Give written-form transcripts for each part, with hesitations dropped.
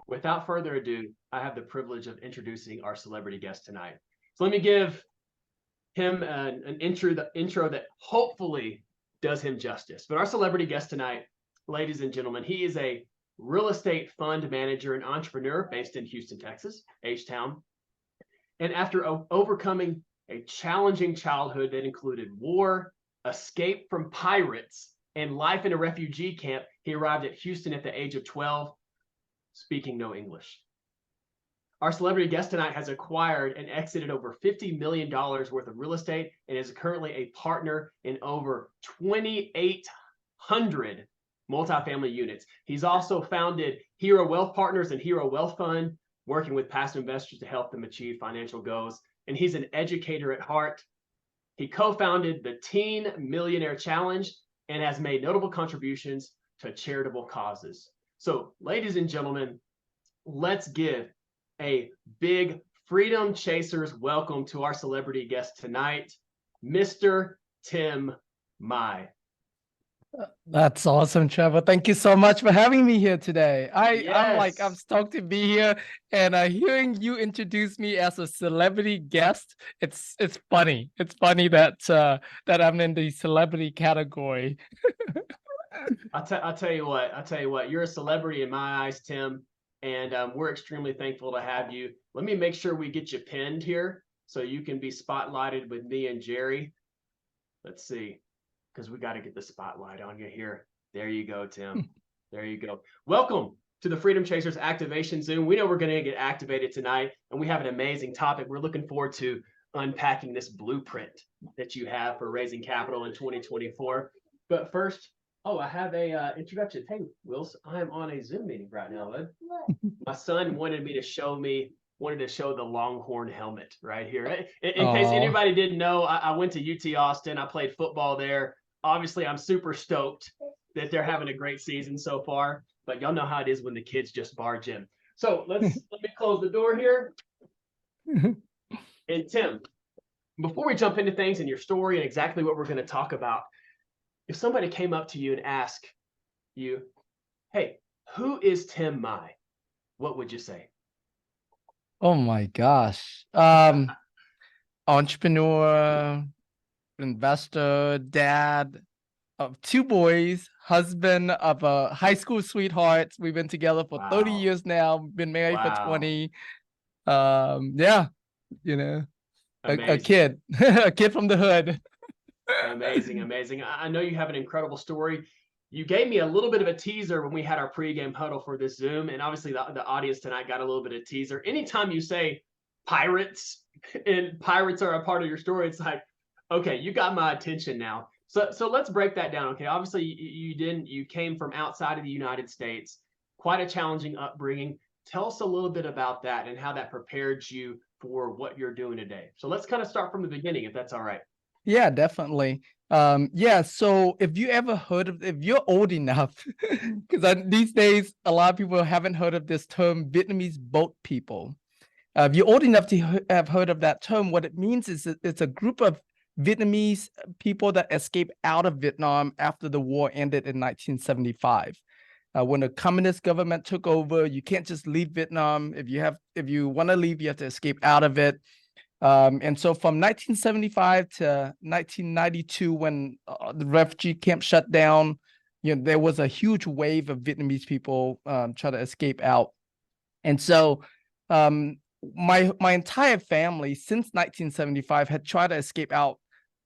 Without further ado, I have the privilege of introducing our celebrity guest tonight. So let me give him an intro that hopefully does him justice. But our celebrity guest tonight, ladies and gentlemen, he is a real estate fund manager and entrepreneur based in Houston, Texas, H-Town. And after overcoming a challenging childhood that included war, escape from pirates, and life in a refugee camp, he arrived at Houston at the age of 12, speaking no English. Our celebrity guest tonight has acquired and exited over $50 million worth of real estate and is currently a partner in over 2,800 multifamily units. He's also founded Hero Wealth Partners and Hero Wealth Fund, working with past investors to help them achieve financial goals. And he's an educator at heart. He co-founded the Teen Millionaire Challenge and has made notable contributions to charitable causes. So, ladies and gentlemen, let's give a big Freedom Chasers welcome to our celebrity guest tonight, Mr. Tim Mai. That's awesome, Trevor. Thank you so much for having me here today. I'm stoked to be here, and hearing you introduce me as a celebrity guest, it's funny. It's funny that that I'm in the celebrity category. I'll tell you what, you're a celebrity in my eyes, Tim, and we're extremely thankful to have you. Let me make sure we get you pinned here so you can be spotlighted with me and Jerry. Let's see, because we got to get the spotlight on you here. There you go, Tim. There you go. Welcome to the Freedom Chasers Activation Zoom. We know we're going to get activated tonight, and we have an amazing topic. We're looking forward to unpacking this blueprint that you have for raising capital in 2024. But first, I have a introduction. Hey, Wills, I'm on a Zoom meeting right now, bud. My son wanted to show the Longhorn helmet right here. In case anybody didn't know, I went to UT Austin. I played football there. Obviously, I'm super stoked that they're having a great season so far. But y'all know how it is when the kids just barge in. So let me close the door here. And Tim, before we jump into things and your story and exactly what we're going to talk about, if somebody came up to you and asked you, hey, who is Tim Mai? What would you say? Oh my gosh. Entrepreneur, investor, dad of two boys, husband of a high school sweetheart. We've been together for 30 years now, been married for 20. Yeah, you know, a kid, a kid from the hood. Amazing. I know you have an incredible story. You gave me a little bit of a teaser when we had our pregame huddle for this Zoom, and obviously the audience tonight got a little bit of teaser. Anytime you say pirates and pirates are a part of your story, it's like, okay, you got my attention now. So let's break that down. Okay, obviously you came from outside of the United States, quite a challenging upbringing. Tell us a little bit about that and how that prepared you for what you're doing today. So let's kind of start from the beginning, if that's all right. Yeah, definitely. So if you're old enough, because these days a lot of people haven't heard of this term, Vietnamese boat people. If you're old enough to have heard of that term, what it means is it's a group of Vietnamese people that escaped out of Vietnam after the war ended in 1975. When the communist government took over, you can't just leave Vietnam. If you want to leave, you have to escape out of it. And so from 1975 to 1992, when the refugee camp shut down, there was a huge wave of Vietnamese people try to escape out. And so my entire family since 1975 had tried to escape out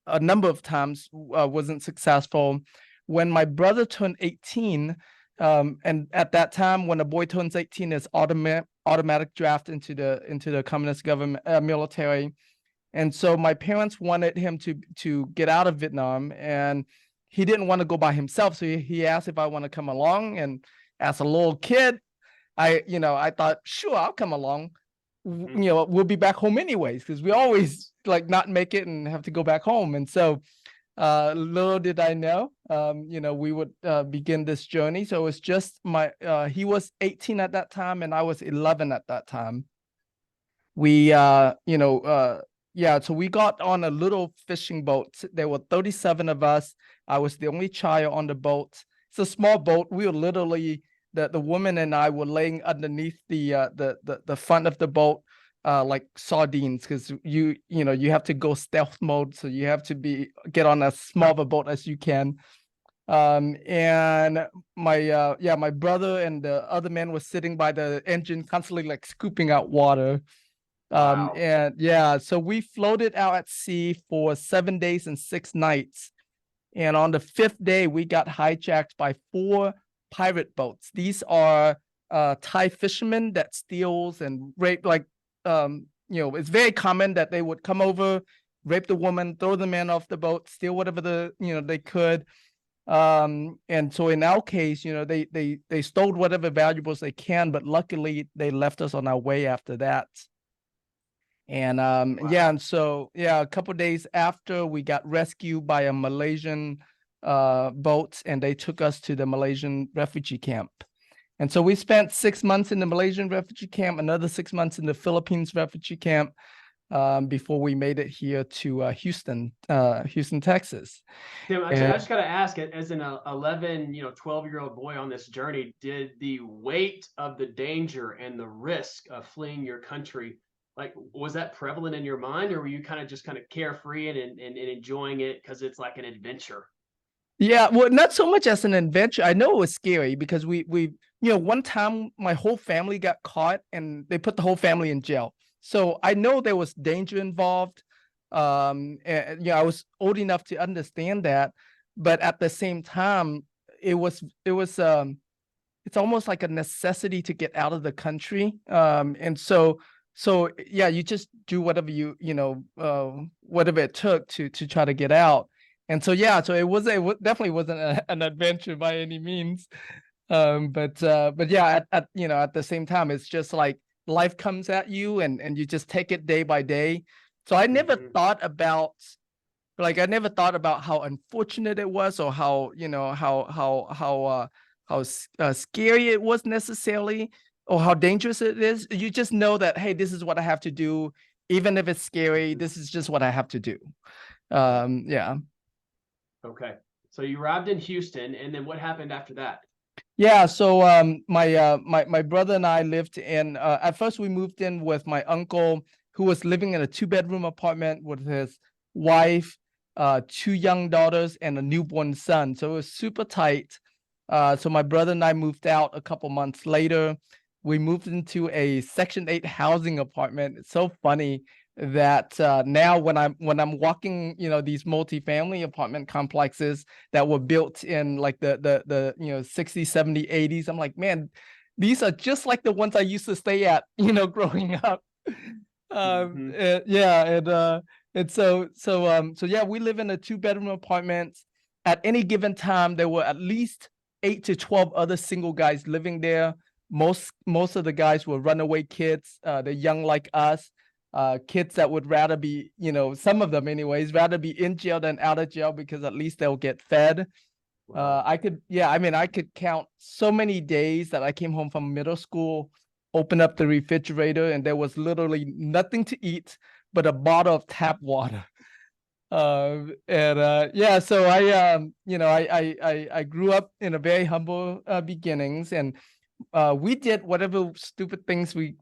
a number of times, wasn't successful. When my brother turned 18, and at that time, when a boy turns 18, it's automatic draft into the communist government military. And so my parents wanted him to get out of Vietnam, and he didn't want to go by himself. So he asked if I want to come along. And as a little kid, I thought, sure, I'll come along. We'll be back home anyways, because we always not make it and have to go back home. And so little did I know, we would begin this journey. So it's just he was 18 at that time, and I was 11 at that time. So we got on a little fishing boat. There were 37 of us. I was the only child on the boat. It's a small boat. We were literally the woman and I were laying underneath the front of the boat, like sardines, because you have to go stealth mode, so you have to get on as small of a boat as you can. And my brother and the other man was sitting by the engine, constantly like scooping out water. Wow. And yeah, so we floated out at sea for 7 days and 6 nights. And on the fifth day, we got hijacked by 4 pirate boats. These are Thai fishermen that steals and rape. Like, it's very common that they would come over, rape the woman, throw the man off the boat, steal whatever they could. And so in our case, they stole whatever valuables they can, but luckily they left us on our way after that. And Wow. and so a couple of days after, we got rescued by a Malaysian boat, and they took us to the Malaysian refugee camp. And so we spent 6 months in the Malaysian refugee camp, another 6 months in the Philippines refugee camp, before we made it here to Houston, Texas. Tim, I And just got to ask, as an 11, 12-year-old boy on this journey, did the weight of the danger and the risk of fleeing your country, like, was that prevalent in your mind, or were you kind of carefree and enjoying it because it's like an adventure? yeah, well, not so much as an adventure. I know it was scary because one time my whole family got caught and they put the whole family in jail. So I know there was danger involved. And I was old enough to understand that, but at the same time, it's almost like a necessity to get out of the country. And so yeah, you just do whatever whatever it took to try to get out. And so yeah, so it definitely wasn't an adventure by any means. But yeah, at the same time, it's just like life comes at you, and you just take it day by day. So Hmm. I never thought about how unfortunate it was, or how scary it was necessarily, or how dangerous it is. You just know that, hey, this is what I have to do, even if it's scary. Hmm. This is just what I have to do. Okay. Yeah. Okay. So you arrived in Houston, and then what happened after that? Yeah, so my brother and I lived in at first we moved in with my uncle, who was living in a 2-bedroom apartment with his wife, 2 young daughters, and a newborn son. So it was super tight. So my brother and I moved out a couple months later. We moved into a Section 8 housing apartment. It's so funny that now when I'm walking, these multifamily apartment complexes that were built in like the 60s, 70s, 80s, I'm like, man, these are just like the ones I used to stay at, growing up. Hmm. Yeah, and so yeah, we live in a 2-bedroom apartment. At any given time, there were at least 8 to 12 other single guys living there. Most of the guys were runaway kids. They're young like us. Kids that would rather be, some of them anyways, rather be in jail than out of jail, because at least they'll get fed. Wow. I could count so many days that I came home from middle school, opened up the refrigerator, and there was literally nothing to eat but a bottle of tap water. And yeah, so I grew up in a very humble beginnings, and we did whatever stupid things we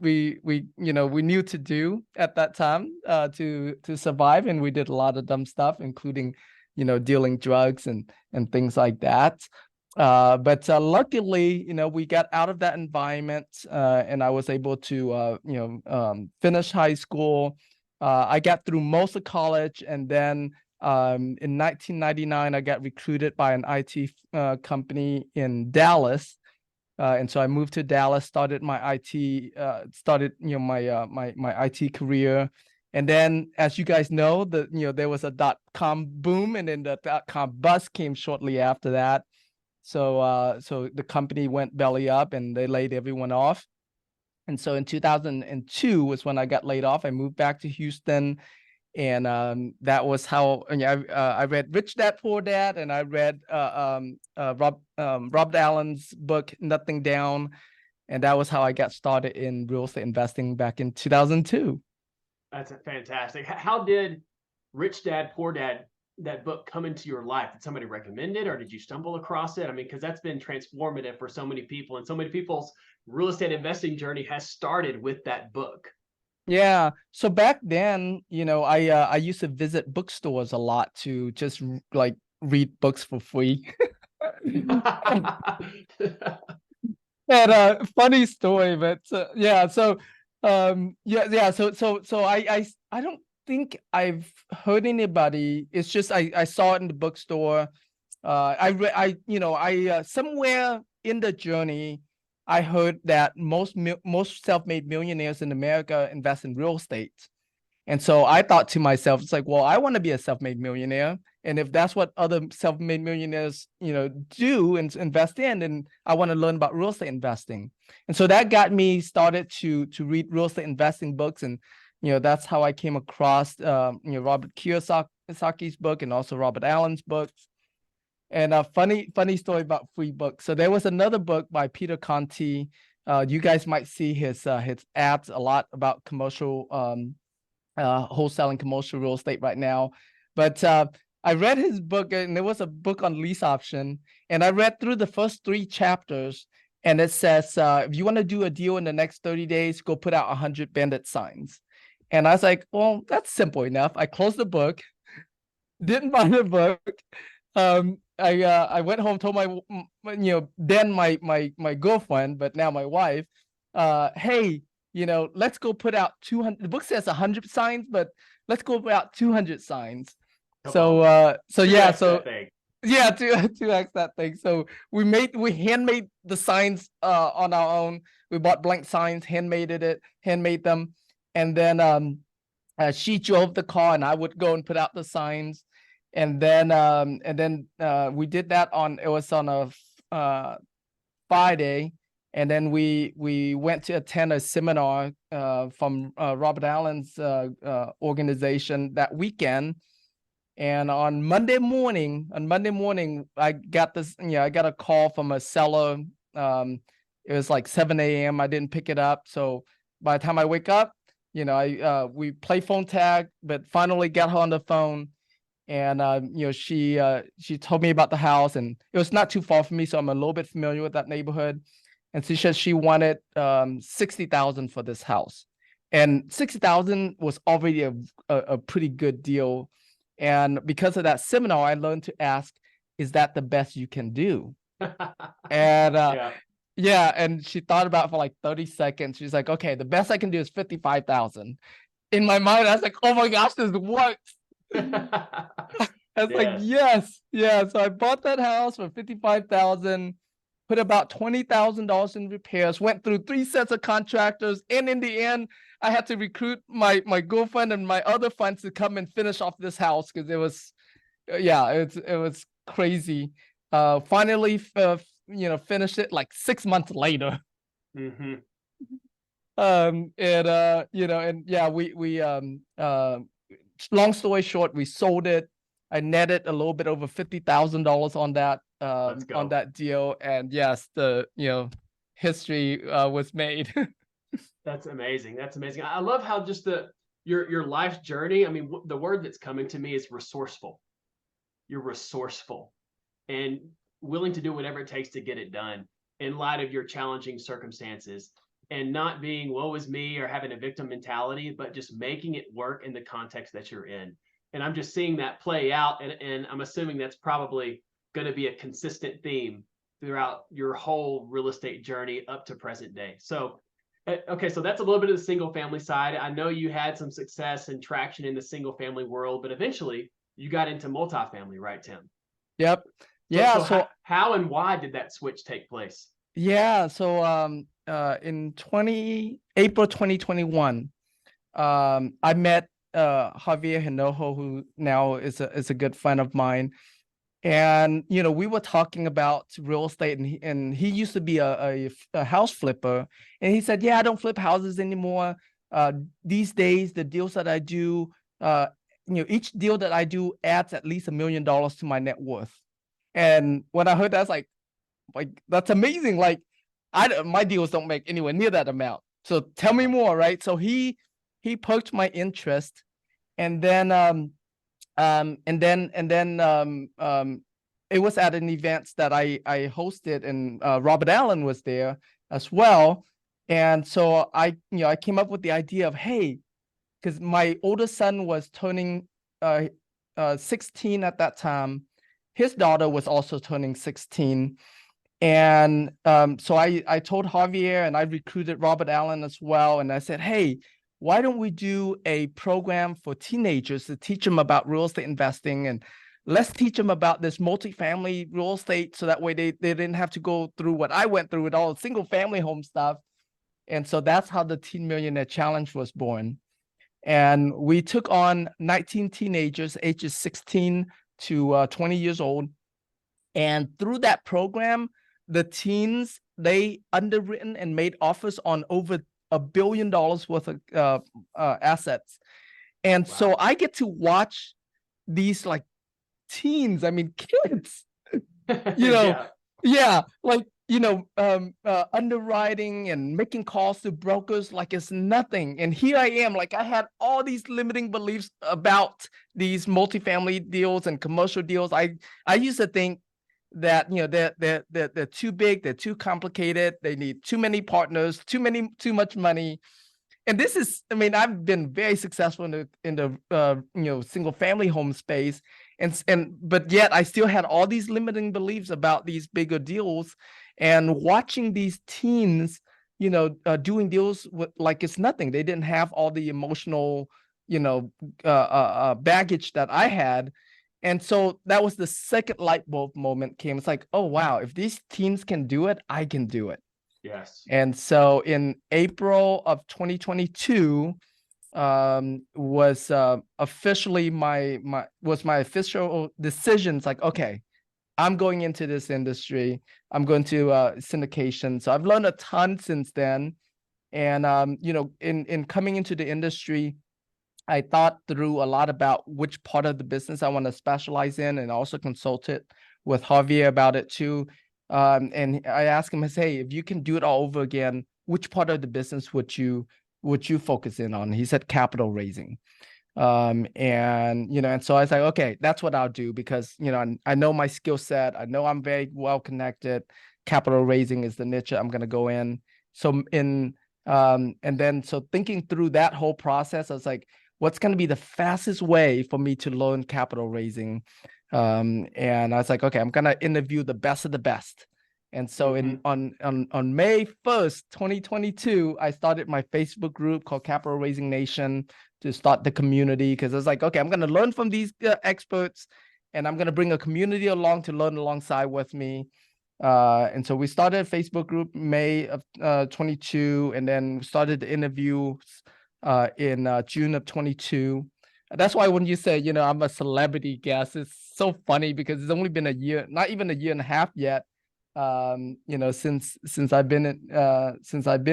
knew to do at that time to survive, and we did a lot of dumb stuff, including dealing drugs and things like that. But luckily, we got out of that environment, and I was able to finish high school. I got through most of college, and then in 1999 I got recruited by an IT company in Dallas. And so I moved to Dallas, started my IT career. And then, as you guys know, there was a .com boom, and then the .com bust came shortly after that. So the company went belly up, and they laid everyone off. And so in 2002 was when I got laid off. I moved back to Houston, and that was how I read Rich Dad Poor Dad, and I read Rob Allen's book Nothing Down, and that was how I got started in real estate investing back in 2002. That's fantastic. How did Rich Dad Poor Dad that book come into your life? Did somebody recommend it, or did you stumble across it? I mean, because that's been transformative for so many people, and so many people's real estate investing journey has started with that book. Yeah. So back then, I used to visit bookstores a lot to just like read books for free. And funny story, but yeah, so so I don't think I've heard anybody. It's just I saw it in the bookstore. Somewhere in the journey, I heard that most self-made millionaires in America invest in real estate. And so I thought to myself, it's like, well, I want to be a self-made millionaire. And if that's what other self-made millionaires, do and invest in, then I want to learn about real estate investing. And so that got me started to read real estate investing books. And, that's how I came across, Robert Kiyosaki's book and also Robert Allen's books. And a funny story about free books. So there was another book by Peter Conti. You guys might see his ads a lot about commercial wholesaling commercial real estate right now. But I read his book, and there was a book on lease option, and I read through the first 3 chapters, and it says, if you want to do a deal in the next 30 days, go put out 100 bandit signs. And I was like, well, that's simple enough. I closed the book, didn't buy the book. I went home, told then my girlfriend, but now my wife, hey, let's go put out 200. The book says 100 signs, but let's go put out 200 signs. So yeah, so yeah, 2x that thing. So we handmade the signs on our own. We bought blank signs, handmade them, and then she drove the car, and I would go and put out the signs. And then we did that it was on a Friday. And then we went to attend a seminar from Robert Allen's organization that weekend. And on Monday morning, I got a call from a seller. It was like 7 a.m. I didn't pick it up. So by the time I wake up, we play phone tag, but finally got her on the phone. And she told me about the house, and it was not too far from me, so I'm a little bit familiar with that neighborhood. And she said she wanted $60,000 for this house, and $60,000 was already a pretty good deal. And because of that seminar, I learned to ask, "Is that the best you can do?" And yeah, and she thought about it for like 30 seconds. She's like, "Okay, the best I can do is 55,000." In my mind, I was like, "Oh my gosh, this works." I was like, yes. Yeah. So I bought that house for 55,000, put about $20,000 in repairs, went through 3 sets of contractors, and in the end, I had to recruit my girlfriend and my other friends to come and finish off this house because it was crazy. Finally, finished it like 6 months later. Mm-hmm. Long story short, we sold it. I netted a little bit over $50,000 on that deal, and yes, the history was made. That's amazing. That's amazing. I love how just your life's journey. I mean, the word that's coming to me is resourceful. You're resourceful and willing to do whatever it takes to get it done in light of your challenging circumstances, and not being woe is me or having a victim mentality, but just making it work in the context that you're in. And I'm just seeing that play out, and I'm assuming that's probably going to be a consistent theme throughout your whole real estate journey up to present day. So okay, so that's a little bit of the single family side. I know you had some success and traction in the single family world, but eventually you got into multifamily, right, Tim? Yep. Yeah. So how and why did that switch take place? Yeah. So in April 2021, I met Javier Hinojo, who now is a good friend of mine. And we were talking about real estate, and he used to be a house flipper, and he said, "Yeah, I don't flip houses anymore. These days, the deals that I do, each deal that I do adds at least $1 million to my net worth." And when I heard that, I was like that's amazing. Like, my deals don't make anywhere near that amount. So tell me more, right? So he perked my interest, and then It was at an event that I hosted, and Robert Allen was there as well. And so I came up with the idea of, hey, because my older son was turning 16 at that time. His daughter was also turning 16. And so I told Javier, and I recruited Robert Allen as well. And I said, hey, why don't we do a program for teenagers to teach them about real estate investing, and let's teach them about this multifamily real estate, so that way they didn't have to go through what I went through with all the single family home stuff. And so that's how the Teen Millionaire Challenge was born. And we took on 19 teenagers ages 16 to 20 years old. And through that program, the teens, they underwritten and made offers on over $1 billion worth of assets. And Wow. so I get to watch these like teens, I mean, kids, you know, yeah, like, underwriting and making calls to brokers like it's nothing. And here I am, like I had all these limiting beliefs about these multifamily deals and commercial deals. I used to think that, they're too big, they're too complicated, they need too many partners, too much money. And this is, I mean, I've been very successful in the single family home space, but yet I still had all these limiting beliefs about these bigger deals. And watching these teens, doing deals with like it's nothing. They didn't have all the emotional, baggage that I had. And so that was the second light bulb moment came. It's like, oh wow, if these teens can do it, I can do it. Yes. And so in April of 2022 was officially my official decisions, like, okay, I'm going into this industry. I'm going to syndication. So I've learned a ton since then. And in coming into the industry, I thought through a lot about which part of the business I want to specialize in, and also consulted with Javier about it too. And I asked him, I say, hey, if you can do it all over again, which part of the business would you focus in on? He said capital raising. And so I was like, okay, that's what I'll do, because I know my skill set. I know I'm very well connected. Capital raising is the niche I'm going to go in. So so thinking through that whole process, I was like, what's going to be the fastest way for me to learn capital raising? And I was like, okay, I'm going to interview the best of the best. And so on May 1st, 2022, I started my Facebook group called Capital Raising Nation to start the community, because I was like, okay, I'm going to learn from these experts, and I'm going to bring a community along to learn alongside with me. And so we started a Facebook group May of 22, and then started the interviews in June of 22. That's why when you say, I'm a celebrity guest, it's so funny, because it's only been a year, not even a year and a half yet. Since I've been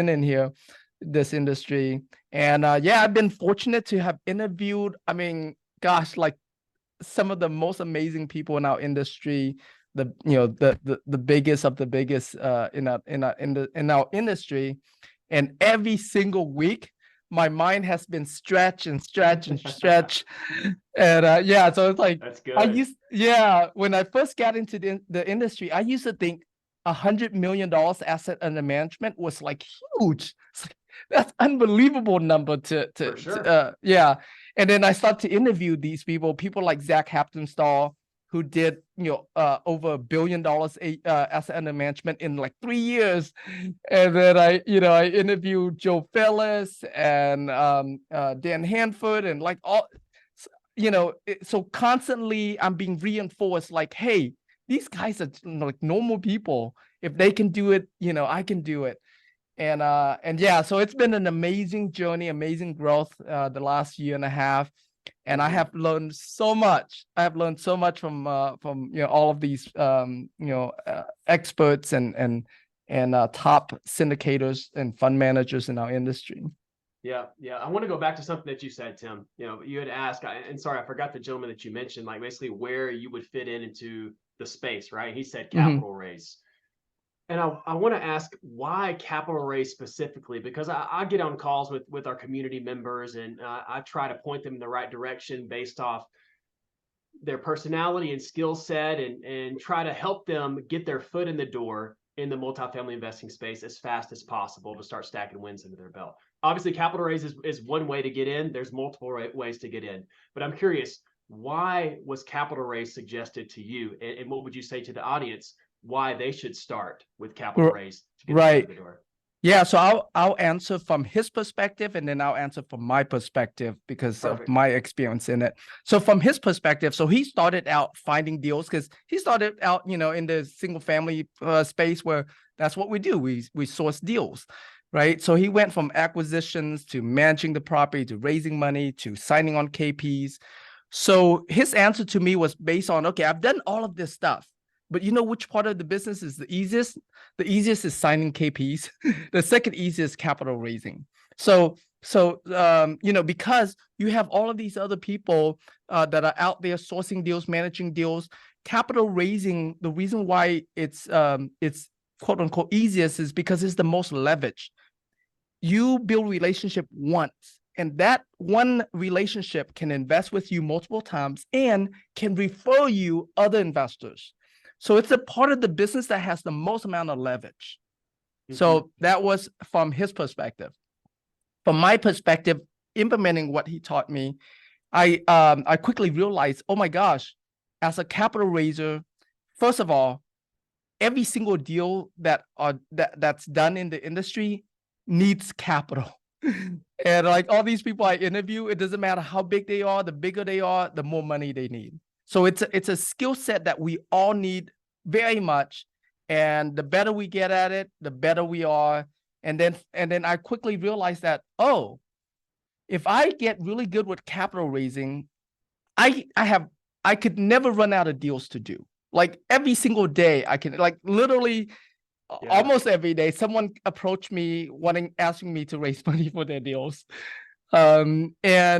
in here, this industry. And I've been fortunate to have interviewed, I mean, gosh, like some of the most amazing people in our industry, the biggest of the biggest in our industry. And every single week, my mind has been stretched and stretched and stretched. And so it's like, that's good. When I first got into the industry, I used to think $100 million asset under management was like huge. Like, that's unbelievable number For sure. And then I start to interview these people like Zach Haptonstall, who did over $1 billion asset under management in like 3 years. And then I interviewed Joe Phillips and Dan Hanford, and like all, so constantly I'm being reinforced, like, hey, these guys are like normal people. If they can do it, I can do it. And so it's been an amazing journey, amazing growth the last year and a half. And I have learned so much. I have learned so much from all of these experts and top syndicators and fund managers in our industry. Yeah. I want to go back to something that you said, Tim. You had asked, and sorry, I forgot the gentleman that you mentioned, like basically where you would fit into the space, right? He said capital raise. And I want to ask, why capital raise specifically? Because I get on calls with our community members, and I try to point them in the right direction based off their personality and skill set, and try to help them get their foot in the door in the multifamily investing space as fast as possible to start stacking wins under their belt. Obviously, capital raise is one way to get in. There's multiple ways to get in. But I'm curious, why was capital raise suggested to you? And what would you say to the audience why they should start with capital raise to get their foot Right. in the door? Yeah, so I'll answer from his perspective, and then I'll answer from my perspective because of Perfect. my experience in it. So from his perspective, so he started out finding deals because he started out, in the single family space where that's what we do. We source deals, right? So he went from acquisitions to managing the property to raising money to signing on KPs. So his answer to me was based on, okay, I've done all of this stuff, but you know which part of the business is the easiest? The easiest is signing KPs. The second easiest is capital raising. So because you have all of these other people that are out there sourcing deals, managing deals, capital raising, the reason why it's quote unquote easiest is because it's the most leveraged. You build relationship once, and that one relationship can invest with you multiple times and can refer you other investors. So it's a part of the business that has the most amount of leverage. So that was from his perspective. From my perspective, implementing what he taught me, I quickly realized, oh my gosh, as a capital raiser, first of all, every single deal that's done in the industry needs capital. And like all these people I interview, it doesn't matter how big they are, the bigger they are, the more money they need. So it's a skill set that we all need very much. And the better we get at it, the better we are. And then I quickly realized that, oh, if I get really good with capital raising, I could never run out of deals to do. Like every single day, I can, like literally almost every day, someone approached me asking me to raise money for their deals. So it's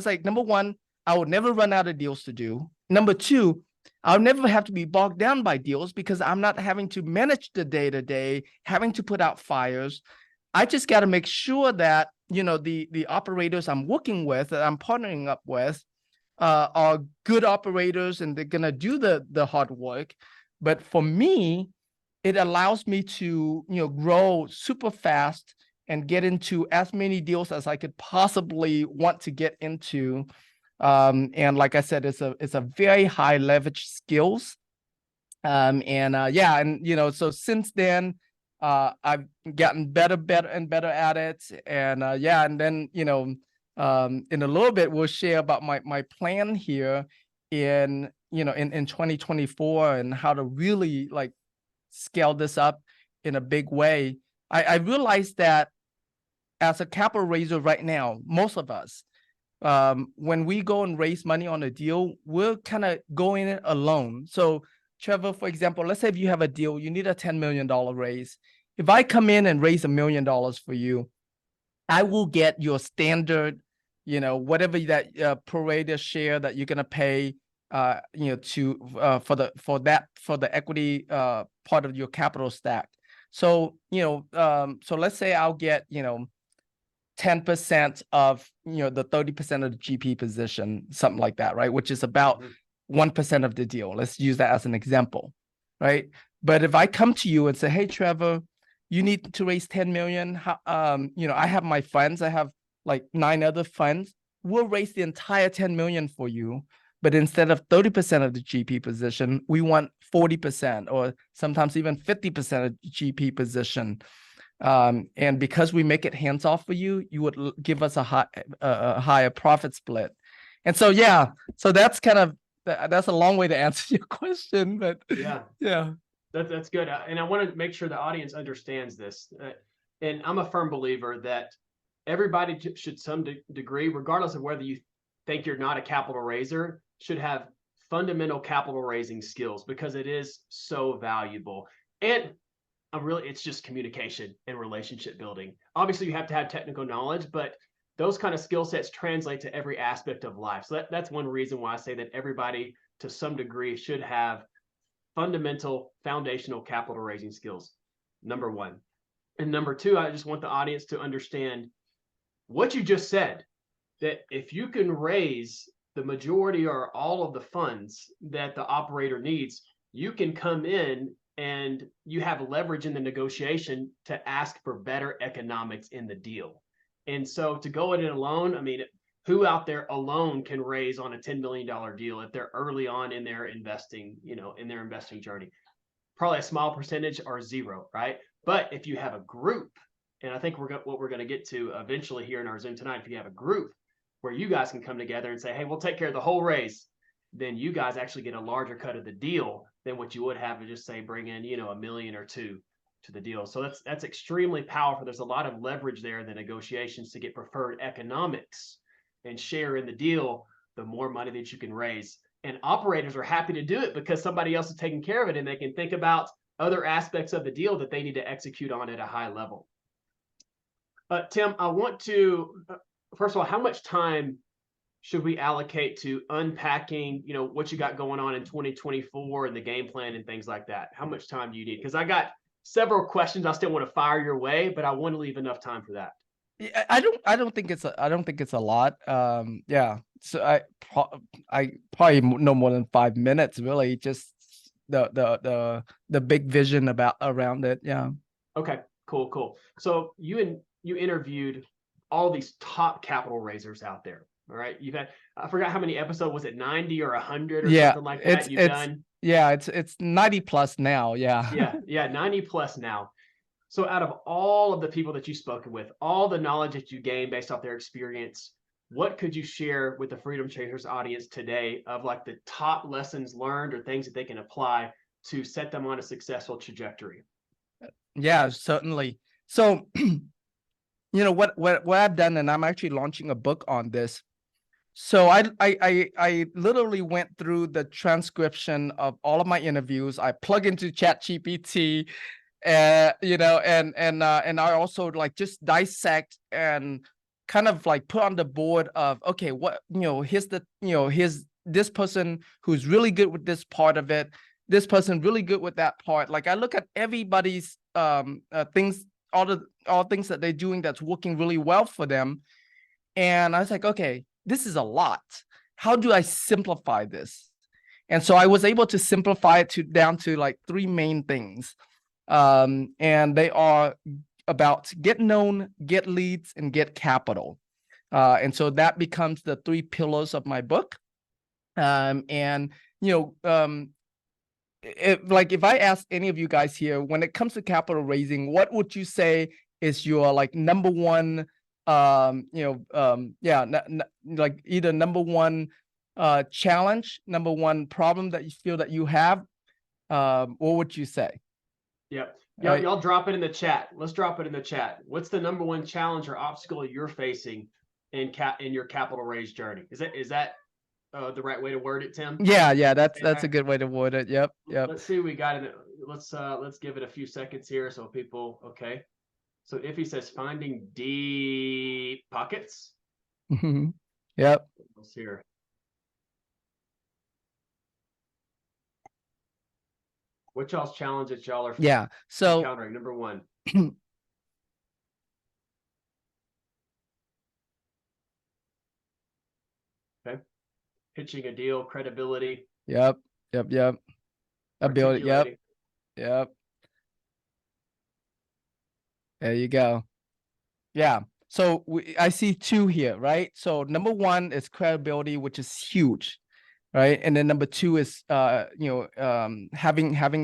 like number one, I would never run out of deals to do. Number two, I'll never have to be bogged down by deals because I'm not having to manage the day-to-day, having to put out fires. I just got to make sure that the operators I'm working with, that I'm partnering up with, are good operators and they're gonna do the hard work. But for me, it allows me to grow super fast and get into as many deals as I could possibly want to get into. And like I said, it's a very high leverage skills. So since then, I've gotten better and better at it. And then in a little bit we'll share about my plan here in 2024 and how to really like scale this up in a big way. I realized that as a capital raiser right now, most of us, when we go and raise money on a deal, we're kind of going it alone. So Trevor, for example, let's say if you have a deal, you need a $10 million raise. If I come in and raise $1 million for you, I will get your standard, whatever that prorated share that you're gonna pay, for the equity part of your capital stack. So so let's say I'll get 10% of the 30% of the GP position, something like that, right? Which is about 1% of the deal. Let's use that as an example, right? But if I come to you and say, hey, Trevor, you need to raise 10 million. I have my funds. I have like 9 other funds. We'll raise the entire 10 million for you. But instead of 30% of the GP position, we want 40% or sometimes even 50% of the GP position. And because we make it hands off for you, you would give us a higher profit split. And so, so that's that's a long way to answer your question, but yeah. That's good. And I want to make sure the audience understands this. And I'm a firm believer that everybody should some degree, regardless of whether you think you're not a capital raiser, should have fundamental capital raising skills because it is so valuable. And it's just communication and relationship building. Obviously, you have to have technical knowledge, but those kind of skill sets translate to every aspect of life. So that's one reason why I say that everybody, to some degree, should have fundamental, foundational capital raising skills. Number one. And number two, I just want the audience to understand what you just said, that if you can raise the majority or all of the funds that the operator needs, you can come in and you have leverage in the negotiation to ask for better economics in the deal. And so to go it alone, I mean, who out there alone can raise on a $10 million deal if they're early on in their investing, in their investing journey? Probably a small percentage or zero, right? But if you have a group, and I think what we're going to get to eventually here in our Zoom tonight, if you have a group where you guys can come together and say, hey, we'll take care of the whole raise, then you guys actually get a larger cut of the deal than what you would have to just say bring in, $1 million or $2 million to the deal. So that's extremely powerful. There's a lot of leverage there in the negotiations to get preferred economics and share in the deal, the more money that you can raise. And operators are happy to do it because somebody else is taking care of it, and they can think about other aspects of the deal that they need to execute on at a high level. Tim, I want to, first of all, how much time should we allocate to unpacking, what you got going on in 2024 and the game plan and things like that? How much time do you need? Because I got several questions I still want to fire your way, but I want to leave enough time for that. I don't think it's a lot. Yeah. So I probably no more than 5 minutes, really. Just the big vision around it. Yeah. Okay. Cool. So you interviewed all these top capital raisers out there. All right. You've had, I forgot how many episodes, was it 90 or 100 or something like that you've done? Yeah, it's 90 plus now. Yeah. Yeah, 90 plus now. So out of all of the people that you've spoken with, all the knowledge that you gained based off their experience, what could you share with the Freedom Chasers audience today of like the top lessons learned or things that they can apply to set them on a successful trajectory? Yeah, certainly. So, what I've done, and I'm actually launching a book on this. So I literally went through the transcription of all of my interviews. I plug into ChatGPT, and I also like just dissect and kind of like put on the board of, okay, what, here's this person who's really good with this part of it, this person really good with that part. Like I look at everybody's things, all things that they're doing that's working really well for them, and I was like, okay, this is a lot. How do I simplify this? And so I was able to simplify it down to like 3 main things. And they are about get known, get leads, and get capital. And so that becomes the 3 pillars of my book. If I ask any of you guys here, when it comes to capital raising, what would you say is your like number one, like either number one challenge, number one problem that you feel that you have? What would you say? Yep. Y'all drop it in the chat. Let's drop it in the chat. What's the number one challenge or obstacle you're facing in your capital raise journey? Is that the right way to word it, Tim? Yeah, that's a good way to word it. Yep. Let's see, we got it. Let's give it a few seconds here so people. Okay. So if he says finding deep pockets. Yep. Let's hear. What y'all's challenge that y'all are encountering? Number one. Okay. Pitching a deal, credibility. Yep. Ability. Yep. There you go. Yeah. So I see 2 here, right? So number 1 is credibility, which is huge, right? And then number 2 is having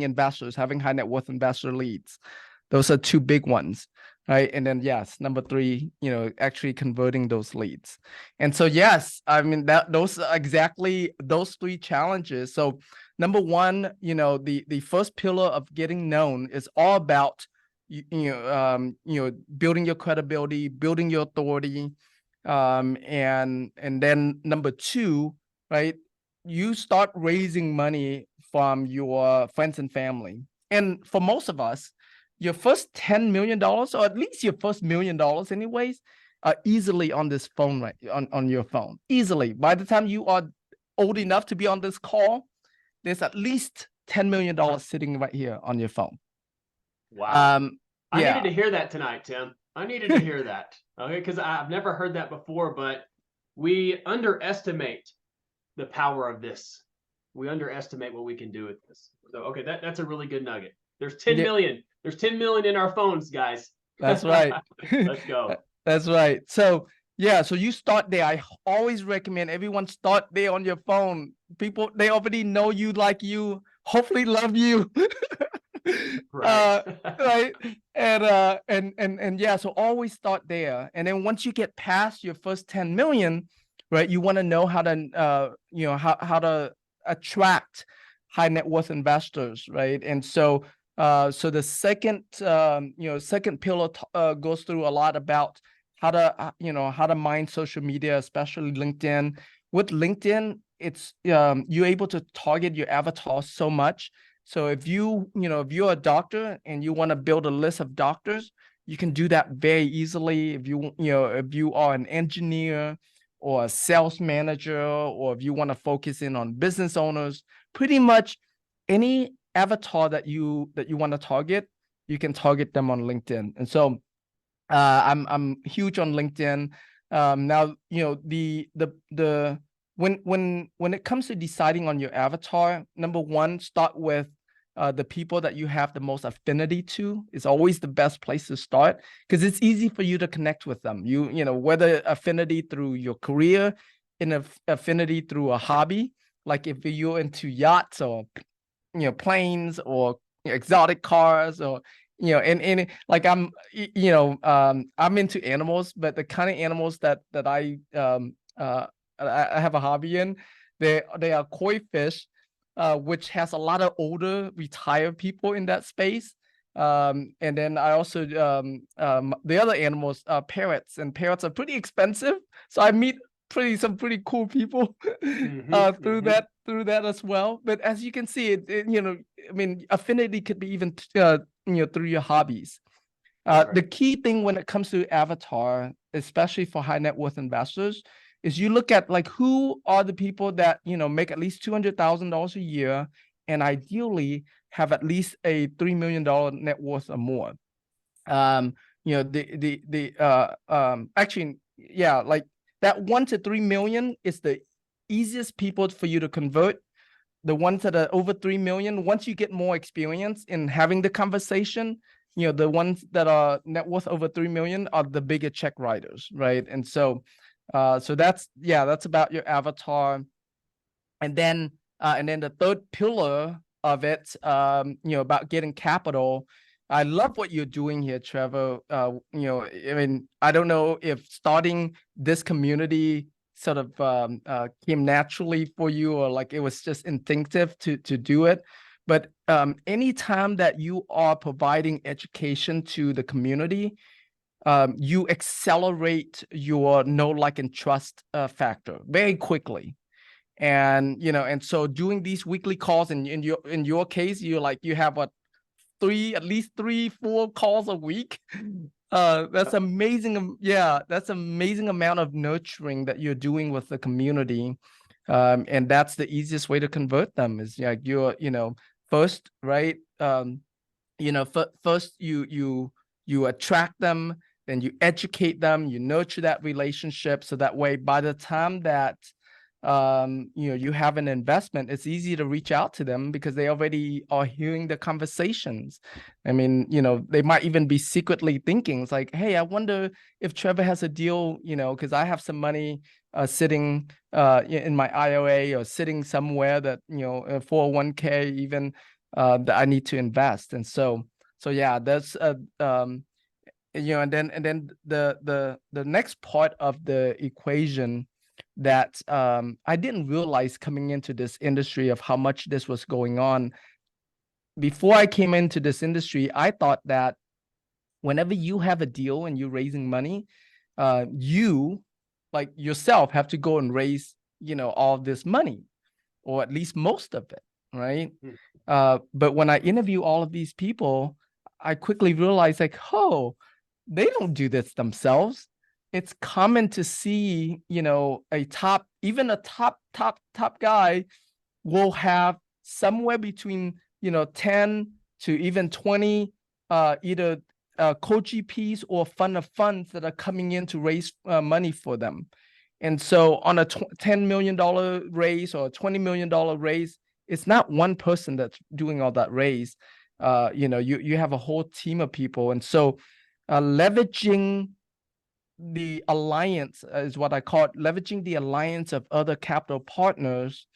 investors, having high net worth investor leads. Those are 2 big ones, right? And then yes, number 3, actually converting those leads. And so yes, I mean those are exactly those 3 challenges. So number 1, the first pillar of getting known is all about building your credibility, building your authority, and then number 2, right? You start raising money from your friends and family. And for most of us, your first $10 million, or at least your first $1 million anyways, are easily on this phone, right? On your phone, easily. By the time you are old enough to be on this call, there's at least $10 million sitting right here on your phone. Wow. I needed to hear that tonight, Tim. I needed to hear that. Okay, because I've never heard that before, but we underestimate the power of this. We underestimate what we can do with this. So, okay, that's a really good nugget. There's 10 Yeah, million. There's 10 million in our phones, guys. that's right. Let's go. That's right. So yeah, so you start there. I always recommend everyone start there on your phone. People, they already know you, like you, hopefully love you. Right. Right. And yeah, so always start there. And then once you get past your first 10 million, right, you want to know how to how to attract high net worth investors, right? And so so the second second pillar goes through a lot about how to how to mine social media, especially LinkedIn. With LinkedIn, it's you're able to target your avatar so much. So if if you're a doctor and you want to build a list of doctors, you can do that very easily. If if you are an engineer or a sales manager, or if you want to focus in on business owners, pretty much any avatar that you want to target, you can target them on LinkedIn. And so I'm huge on LinkedIn. Now, the when it comes to deciding on your avatar, number one, start with the people that you have the most affinity to. Is always the best place to start, because it's easy for you to connect with them. Whether affinity through your career, affinity through a hobby, like if you're into yachts or planes or exotic cars, or and like I'm into animals, but the kind of animals that I have a hobby in, they are koi fish, which has a lot of older retired people in that space. And then I also the other animals are parrots, and parrots are pretty expensive, so I meet some pretty cool people through that as well. But as you can see, I mean, affinity could be even through your hobbies. Right. The key thing when it comes to avatar, especially for high net worth investors, is you look at like who are the people that make at least $200,000 a year, and ideally have at least a $3 million net worth or more. Actually, yeah, like that 1 to 3 million is the easiest people for you to convert. The ones that are over 3 million, once you get more experience in having the conversation, the ones that are net worth over 3 million are the bigger check writers, right? And so so that's about your avatar. And then the third pillar of it, about getting capital. I love what you're doing here, Trevor. I mean, I don't know if starting this community sort of came naturally for you, or like it was just instinctive to do it. But anytime that you are providing education to the community, you accelerate your know, like, and trust factor very quickly. And and so doing these weekly calls, and in your case, you have what, at least 3-4 calls a week. That's amazing. Yeah, that's amazing amount of nurturing that you're doing with the community. And that's the easiest way to convert them, is like you're first, right? First you attract them, then you educate them, you nurture that relationship, so that way by the time that you have an investment, it's easy to reach out to them because they already are hearing the conversations. I mean, they might even be secretly thinking, it's like, hey, I wonder if Trevor has a deal, because I have some money sitting in my IOA, or sitting somewhere that 401k even, that I need to invest. And so yeah, that's and then the next part of the equation that I didn't realize coming into this industry of how much this was going on. Before I came into this industry, I thought that whenever you have a deal and you're raising money, you, like yourself, have to go and raise all this money, or at least most of it, right? But when I interview all of these people, I quickly realized, like, oh, they don't do this themselves. It's common to see, a top guy will have somewhere between, 10 to even 20 either co-GPs or fund of funds that are coming in to raise money for them. And so on a $10 million raise or a $20 million raise, it's not one person that's doing all that raise. You have a whole team of people. And so leveraging the alliance is what I call it, leveraging the alliance of other capital partners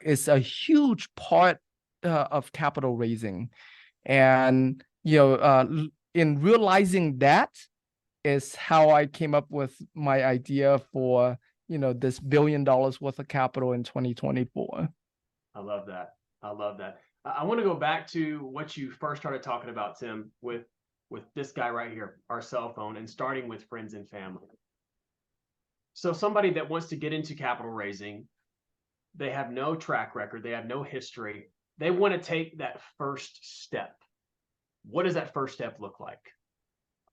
is a huge part of capital raising. And, in realizing that is how I came up with my idea for, this $1 billion worth of capital in 2024. I love that. I love that. I want to go back to what you first started talking about, Tim, with this guy right here, our cell phone, and starting with friends and family. So somebody that wants to get into capital raising, they have no track record, they have no history. They want to take that first step. What does that first step look like?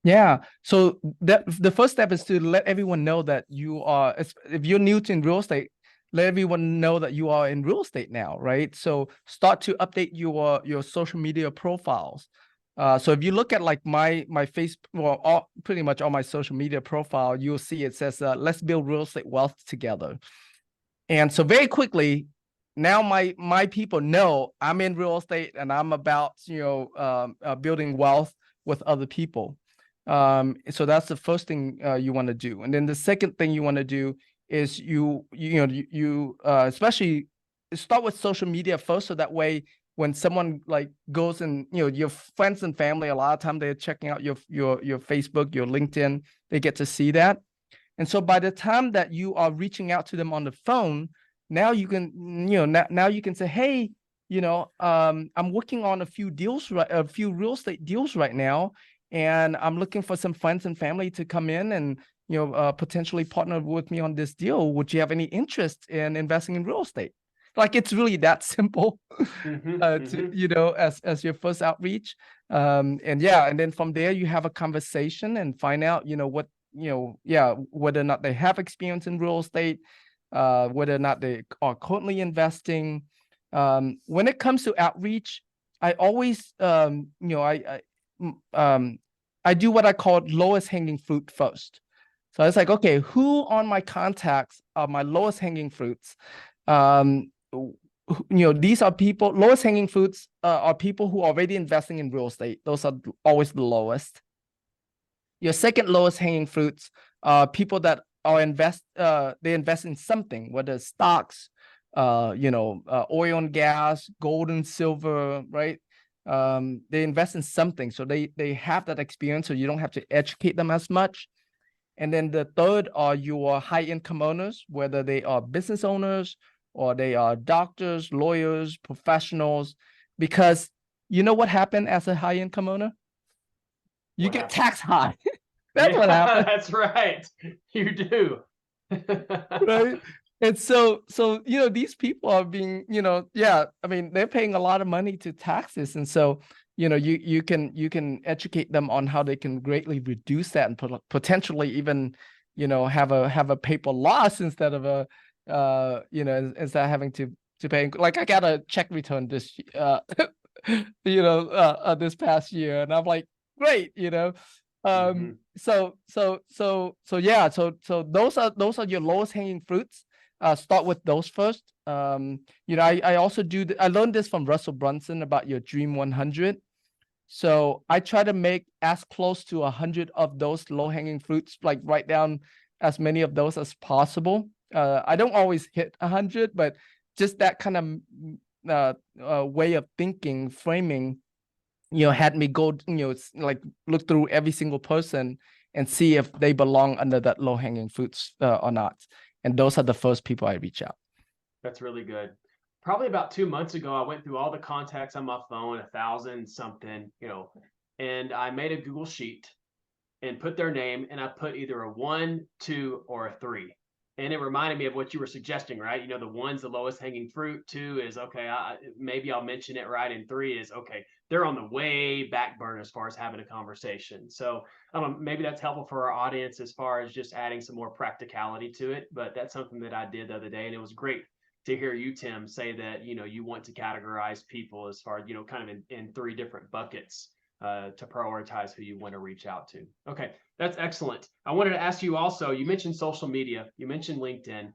Yeah. So the first step is to let everyone know that you are, if you're new to in real estate, let everyone know that you are in real estate now, right? So start to update your social media profiles. So if you look at like my face, well, pretty much all my social media profile, you'll see it says, let's build real estate wealth together. And so very quickly, now my people know I'm in real estate and I'm about, building wealth with other people. So that's the first thing you want to do. And then the second thing you want to do is especially start with social media first, so that way when someone like goes and your friends and family, a lot of time they're checking out your Facebook, your LinkedIn, they get to see that. And so by the time that you are reaching out to them on the phone, now you can now you can say, hey, I'm working on a few real estate deals right now, and I'm looking for some friends and family to come in and potentially partner with me on this deal. Would you have any interest in investing in real estate? Like, it's really that simple. As your first outreach. And then from there you have a conversation and find out what whether or not they have experience in real estate, whether or not they are currently investing. When it comes to outreach, I always I do what I call lowest hanging fruit first. So it's like, okay, who on my contacts are my lowest hanging fruits? These are people, lowest hanging fruits are people who are already investing in real estate. Those are always the lowest. Your second lowest hanging fruits are people that are they invest in something, whether it's stocks, oil and gas, gold and silver, right? They invest in something, so they have that experience, so you don't have to educate them as much. And then the third are your high income owners, whether they are business owners or they are doctors, lawyers, professionals, because you know what happened as a high income owner? You get taxed high. That's what happened. That's right. You do. Right. And so these people are being, I mean, they're paying a lot of money to taxes. And so, you can educate them on how they can greatly reduce that and potentially even, have a paper loss instead of instead of having to pay. Like, I got a check return this this past year, and I'm like, great. So those are your lowest hanging fruits. Start with those first. I also I learned this from Russell Brunson about your Dream 100. So I try to make as close to 100 of those low hanging fruits, like write down as many of those as possible. I don't always hit 100, but just that kind of way of thinking, framing, had me go, like look through every single person and see if they belong under that low hanging fruits or not. And those are the first people I reach out. That's really good. Probably about 2 months ago, I went through all the contacts on my phone, 1,000 something, and I made a Google sheet and put their name, and I put either a 1, 2, or a 3. And it reminded me of what you were suggesting, right? The 1's the lowest hanging fruit. 2 is, okay, maybe I'll mention it, right? And 3 is, okay, they're on the way back burner as far as having a conversation. So maybe that's helpful for our audience as far as just adding some more practicality to it. But that's something that I did the other day, and it was great to hear you, Tim, say that you want to categorize people as far as kind of in 3 different buckets. to prioritize who you want to reach out to. Okay, that's excellent. I wanted to ask you also, you mentioned social media, you mentioned LinkedIn.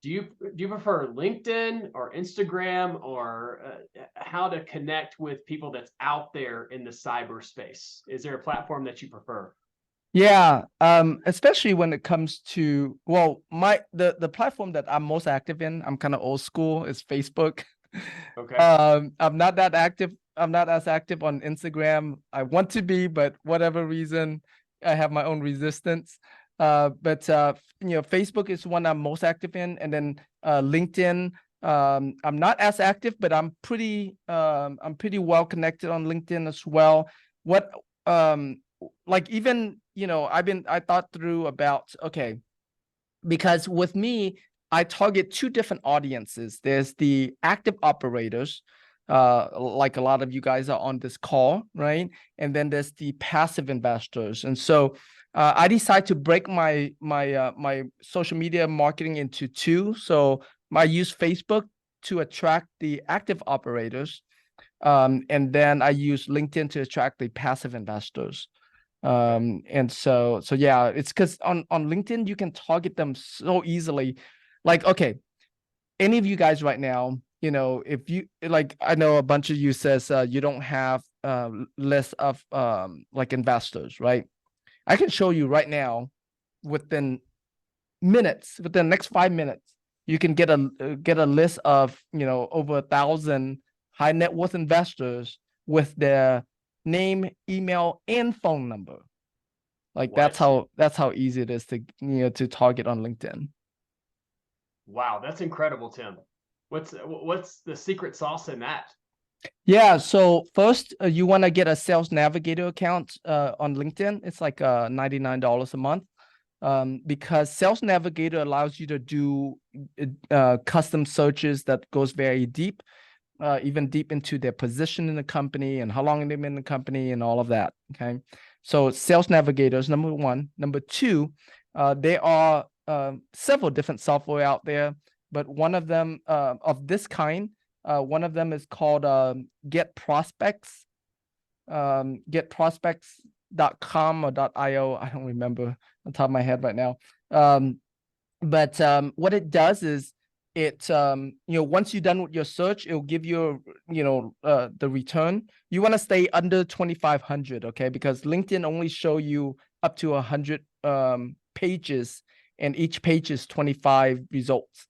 Do you prefer LinkedIn or Instagram, or how to connect with people that's out there in the cyberspace? Is there a platform that you prefer? Yeah, especially when it comes to, well, the platform that I'm most active in, I'm kind of old school, is Facebook. Okay. I'm not that active. I'm not as active on Instagram. I want to be, but whatever reason, I have my own resistance. But Facebook is one I'm most active in, and then LinkedIn. I'm not as active, but I'm pretty well connected on LinkedIn as well. What like even I thought through about, okay, because with me, I target two different audiences. There's the active operators, like a lot of you guys are on this call, right? And then there's the passive investors. And so I decided to break my social media marketing into two. So I use Facebook to attract the active operators, and then I use LinkedIn to attract the passive investors. And so yeah, it's because on LinkedIn you can target them so easily. Like, okay, any of you guys right now, if you like, I know a bunch of you says you don't have list of like investors, right? I can show you right now, within within the next 5 minutes, you can get a list of over 1,000 high net worth investors with their name, email, and phone number. Like that's What? how easy it is to target on LinkedIn. Wow, that's incredible, Tim. What's the secret sauce in that? Yeah, so first you want to get a sales navigator account on LinkedIn. It's like $99 a month, because sales navigator allows you to do custom searches that goes very deep, even deep into their position in the company and how long they've been in the company and all of that. Okay, so sales navigators, number one. Number two, there are several different software out there, but one of them of this kind, one of them is called Get Prospects, getprospects.com or .io. I don't remember on the top of my head right now. But what it does is it once you're done with your search, it'll give you the return. You want to stay under 2,500, okay? Because LinkedIn only show you up to 100 pages, and each page is 25 results.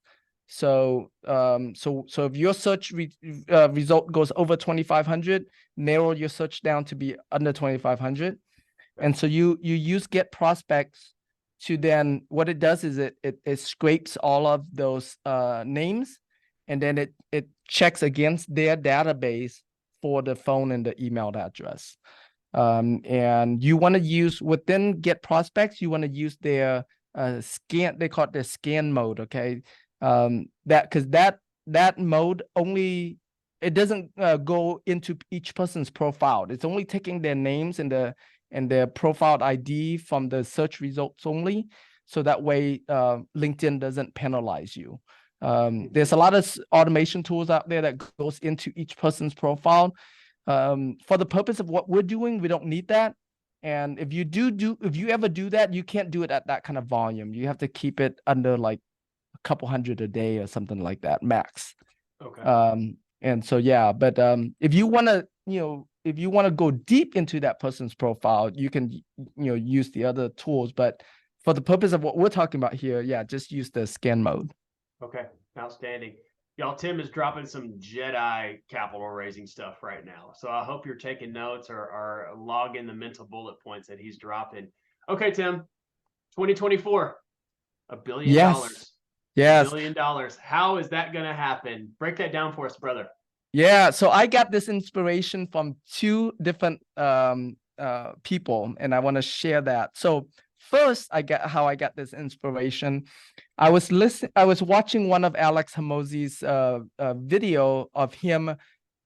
So if your search result goes over 2,500, narrow your search down to be under 2,500. And so you use Get Prospects to then, what it does is it scrapes all of those names, and then it checks against their database for the phone and the email address. And you want to use, within Get Prospects, you want to use their scan, they call it their scan mode, okay? Because that mode only, it doesn't go into each person's profile. It's only taking their names and their profile ID from the search results only. So that way LinkedIn doesn't penalize you. There's a lot of automation tools out there that goes into each person's profile. For the purpose of what we're doing, we don't need that. And if you ever do that, you can't do it at that kind of volume. You have to keep it under like a couple hundred a day or something like that, max. Okay. And so yeah, but if you want to go deep into that person's profile, you can use the other tools. But for the purpose of what we're talking about here, yeah, just use the scan mode. Okay. Outstanding. Y'all, Tim is dropping some Jedi capital raising stuff right now. So I hope you're taking notes or logging the mental bullet points that he's dropping. Okay, Tim, 2024, $1 billion. Yes. $1 Yes. billion. How is that going to happen? Break that down for us, brother. Yeah, so I got this inspiration from two different people, and I want to share that. So first, I got this inspiration. I was watching one of Alex Hormozi's video of him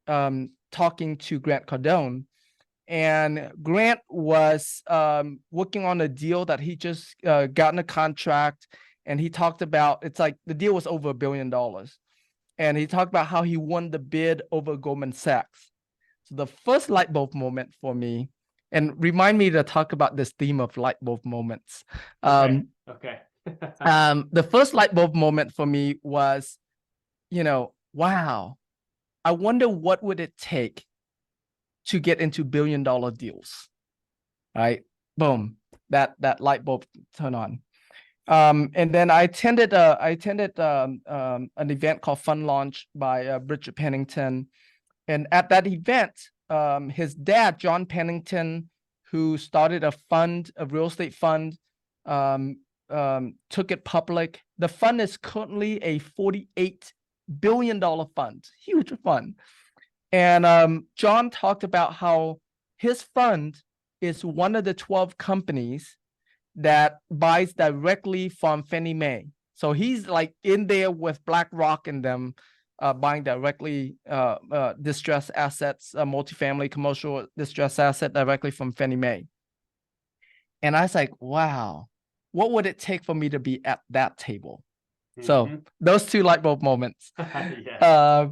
talking to Grant Cardone, and Grant was working on a deal that he just gotten a contract, and he talked about, it's like the deal was over $1 billion. And he talked about how he won the bid over Goldman Sachs. So the first light bulb moment for me, and remind me to talk about this theme of light bulb moments. Okay. The first light bulb moment for me was, wow, I wonder what would it take to get into $1 billion deals, right? Boom, that light bulb turn on. And then I attended an event called Fund Launch by Bridget Pennington, and at that event, his dad, John Pennington, who started a real estate fund, took it public. The fund is currently a $48 billion fund, huge fund. And John talked about how his fund is one of the 12 companies that buys directly from Fannie Mae. So he's like in there with BlackRock and them, buying directly distressed assets, multifamily commercial distressed asset directly from Fannie Mae. And I was like, wow, what would it take for me to be at that table? So those two light bulb moments. Yes.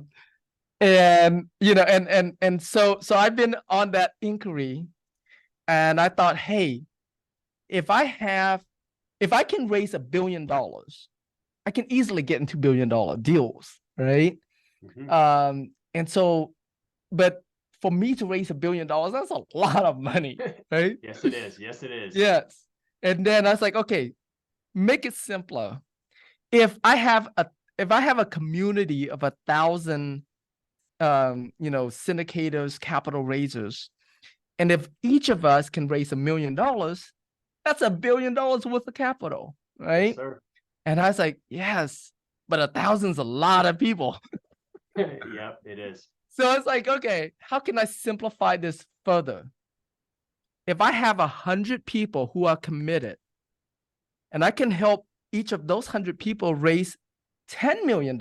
And so I've been on that inquiry, and I thought, hey, if I can raise $1 billion, I can easily get into $1 billion deals, right? And so, but for me to raise $1 billion, that's a lot of money, right? Yes, it is. Yes, it is. Yes. And then I was like, okay, make it simpler. If I have a community of 1,000 syndicators, capital raisers, and if each of us can raise $1 million, that's $1 billion worth of capital, right? Yes, sir. And I was like, yes, but 1,000's a lot of people. Yep, it is. So it's like, okay, how can I simplify this further? If I have 100 people who are committed, and I can help each of those 100 people raise $10 million,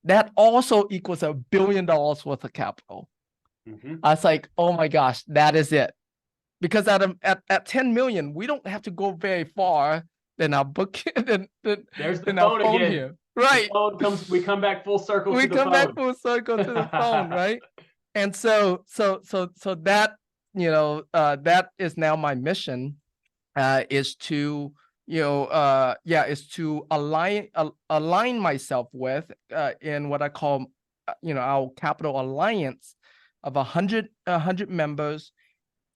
that also equals $1 billion worth of capital. I was like, oh my gosh, that is it. Because at 10 million, we don't have to go very far than our book. There's the phone again. Here. Right. We come back full circle. We come back full circle to the phone, right? And so that, that is now my mission, is to align myself with in what I call our capital alliance of 100 members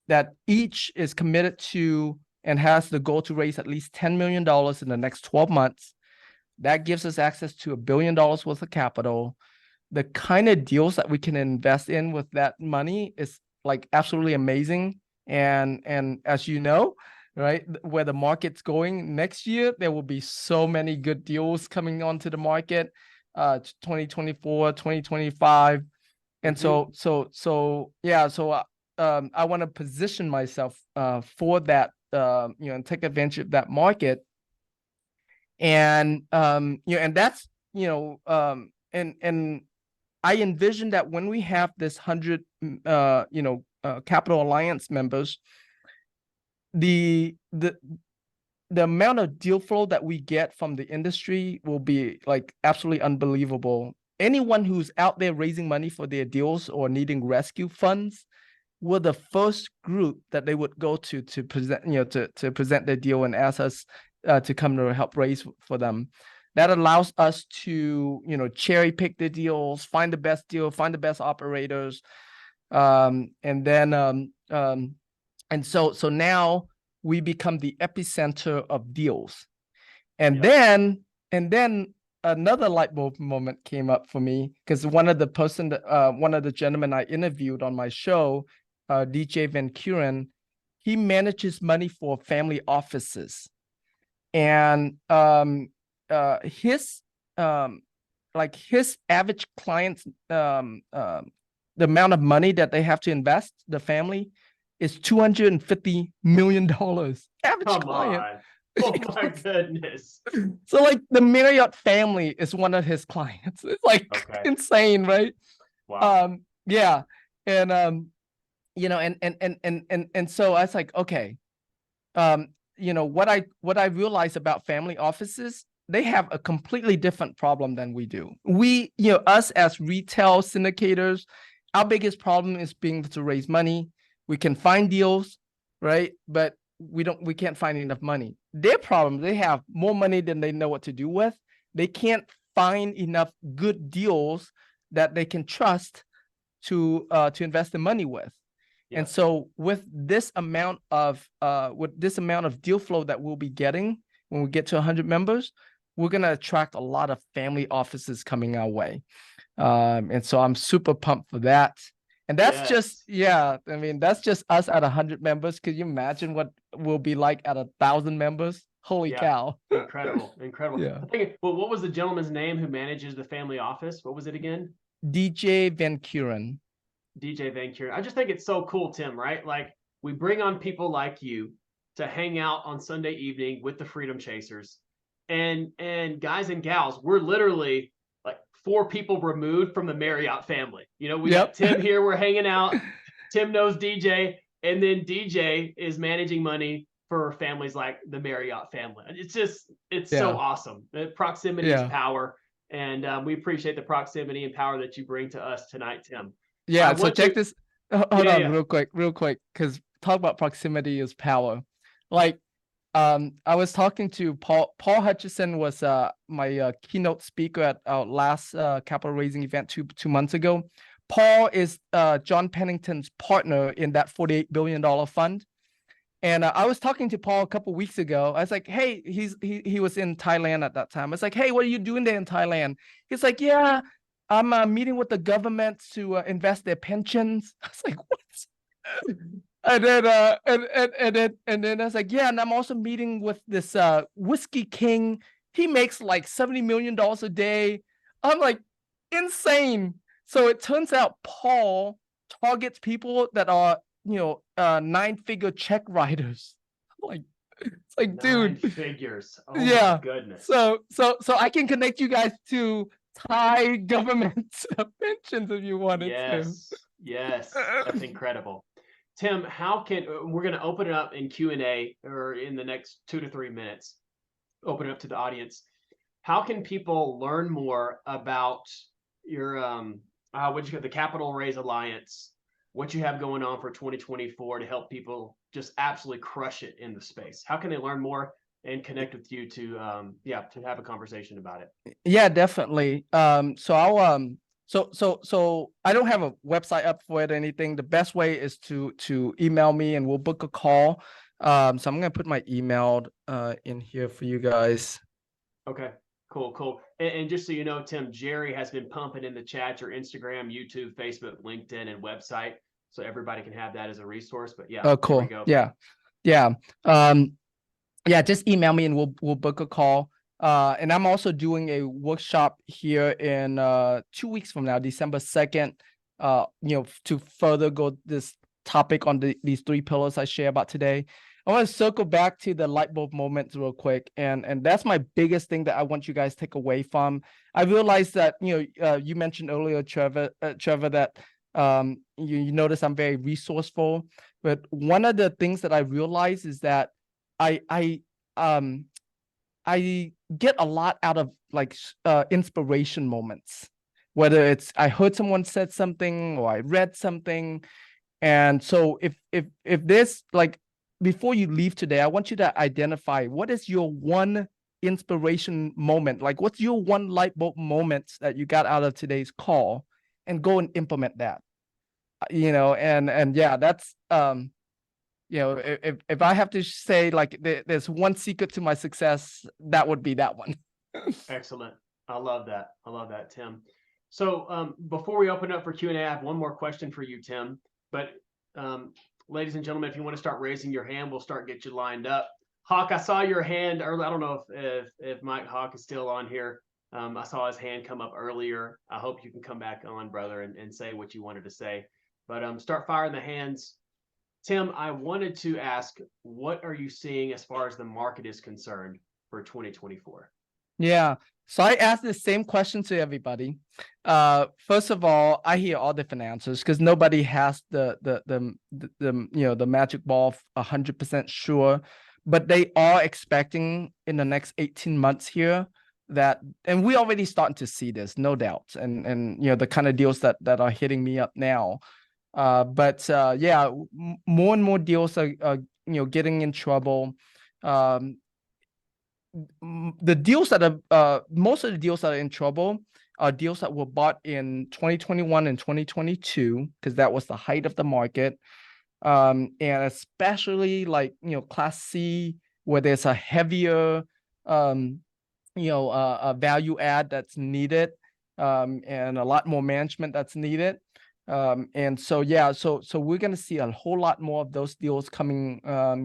that each is committed to and has the goal to raise at least $10 million in the next 12 months. That gives us access to $1 billion worth of capital. The kind of deals that we can invest in with that money is like absolutely amazing. And as you know, right, where the market's going next year, there will be so many good deals coming onto the market, 2024, 2025. And so I want to position myself for that, and take advantage of that market. And and that's and I envision that when we have this 100 capital alliance members, the amount of deal flow that we get from the industry will be like absolutely unbelievable. Anyone who's out there raising money for their deals or needing rescue funds, we're the first group that they would go to present, to present their deal and ask us to come to help raise for them. That allows us to, cherry pick the deals, find the best deal, find the best operators, and so now we become the epicenter of deals. And then another light bulb moment came up for me, because one of the gentlemen I interviewed on my show, DJ Van Kuren, he manages money for family offices, and his average clients, the amount of money that they have to invest, the family, is $250 million. Average client. Oh my goodness. So like the Marriott family is one of his clients. It's like insane, right? Wow. Yeah. And and so I was like, okay, what I realized about family offices, they have a completely different problem than we do. We, us as retail syndicators, our biggest problem is being able to raise money. We can find deals, right? But we can't find enough money. Their problem, they have more money than they know what to do with. They can't find enough good deals that they can trust to invest the money with. Yeah. And so with this amount of deal flow that we'll be getting when we get to 100 members, we're going to attract a lot of family offices coming our way. And so I'm super pumped for that. And that's that's just us at 100 members. Could you imagine what we'll be like at 1,000 members? Holy cow. Incredible. Yeah. Well, what was the gentleman's name who manages the family office? What was it again? DJ Van Kuren. DJ Van Kuren. I just think it's so cool, Tim, right? Like, we bring on people like you to hang out on Sunday evening with the Freedom Chasers. And guys and gals, we're literally like 4 people removed from the Marriott family. You know, we got Tim here, we're hanging out. Tim knows DJ, and then DJ is managing money for families like the Marriott family. It's so awesome. The proximity is power. And we appreciate the proximity and power that you bring to us tonight, Tim. Yeah, so check this. Hold on real quick, because talk about proximity is power. Like, I was talking to Paul Hutchison was my keynote speaker at our last capital raising event two months ago. Paul is John Pennington's partner in that $48 billion fund. And I was talking to Paul a couple of weeks ago. I was like, hey, he was in Thailand at that time. I was like, hey, what are you doing there in Thailand? He's like, yeah, I'm meeting with the government to invest their pensions. I was like, what? And then I was like, yeah, and I'm also meeting with this whiskey king. He makes like $70 million a day. I'm like, insane. So it turns out Paul targets people that are, 9-figure check writers. Like, it's like, 9 dude, figures. Oh my goodness. So I can connect you guys to Thai government pensions if you wanted to. Yes, that's incredible. Tim, we're going to open it up in Q&A or in the next 2 to 3 minutes, open it up to the audience. How can people learn more about your, the Capital Raise Alliance, what you have going on for 2024 to help people just absolutely crush it in the space? How can they learn more and connect with you to have a conversation about it? Yeah, definitely. So I'll So I don't have a website up for it or anything. The best way is to email me and we'll book a call. So I'm gonna put my email in here for you guys. Okay, cool. And just so you know, Tim, Jerry has been pumping in the chat your Instagram, YouTube, Facebook, LinkedIn, and website, so everybody can have that as a resource. But yeah, oh, cool. Yeah. Just email me and we'll book a call. And I'm also doing a workshop here in 2 weeks from now, December 2nd, to further go this topic on these 3 pillars I share about today. I want to circle back to the light bulb moments real quick. And that's my biggest thing that I want you guys to take away from. I realized that, you mentioned earlier, Trevor, that you notice I'm very resourceful. But one of the things that I realized is that I get a lot out of inspiration moments, whether it's I heard someone said something or I read something. And so if there's before you leave today, I want you to identify what is your one inspiration moment, what's your one light bulb moment that you got out of today's call, and go and implement that. That's if I have to say there's one secret to my success, that would be that one. Excellent. I love that, Tim. So before we open up for Q&A, I have one more question for you, Tim. But ladies and gentlemen, if you want to start raising your hand, we'll get you lined up. Hawk, I saw your hand earlier. I don't know if Mike Hawk is still on here. I saw his hand come up earlier. I hope you can come back on, brother, and say what you wanted to say. But start firing the hands. Tim, I wanted to ask, what are you seeing as far as the market is concerned for 2024? Yeah. So I asked the same question to everybody. First of all, I hear all different answers because nobody has the magic ball 100% sure, but they are expecting in the next 18 months here that, and we already starting to see this, no doubt, and you know, the kind of deals that are hitting me up now. But yeah, more and more deals are you know, getting in trouble. Um, the deals that are most of the deals that are in trouble are deals that were bought in 2021 and 2022, because that was the height of the market. And especially like, you know, Class C, where there's a heavier you know, a value add that's needed, and a lot more management that's needed. And so yeah, so we're gonna see a whole lot more of those deals coming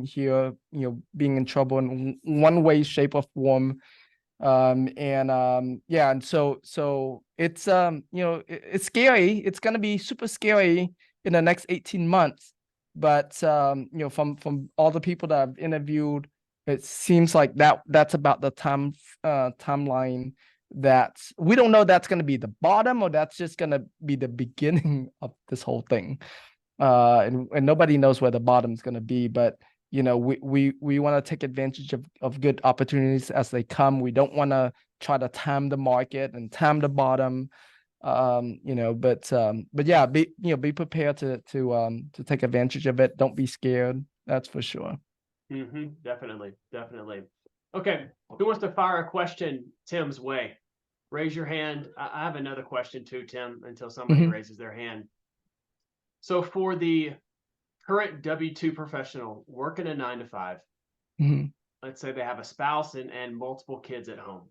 here, you know, being in trouble in one way, shape, or form. Yeah, and so it's you know, it's scary. It's gonna be super scary in the next 18 months. But you know, from all the people that I've interviewed, it seems like that's about the timeline that we don't know that's gonna be the bottom, or that's just gonna be the beginning of this whole thing. And nobody knows where the bottom's gonna be, but you know, we want to take advantage of good opportunities as they come. We don't want to try to time the market and time the bottom. You know, but yeah, be prepared to take advantage of it. Don't be scared. That's for sure. Definitely, definitely. Okay, who wants to fire a question Tim's way? Raise your hand. I have another question too, Tim, until somebody raises their hand. So for the current W-2 professional working a 9 to 5, let's say they have a spouse and multiple kids at home.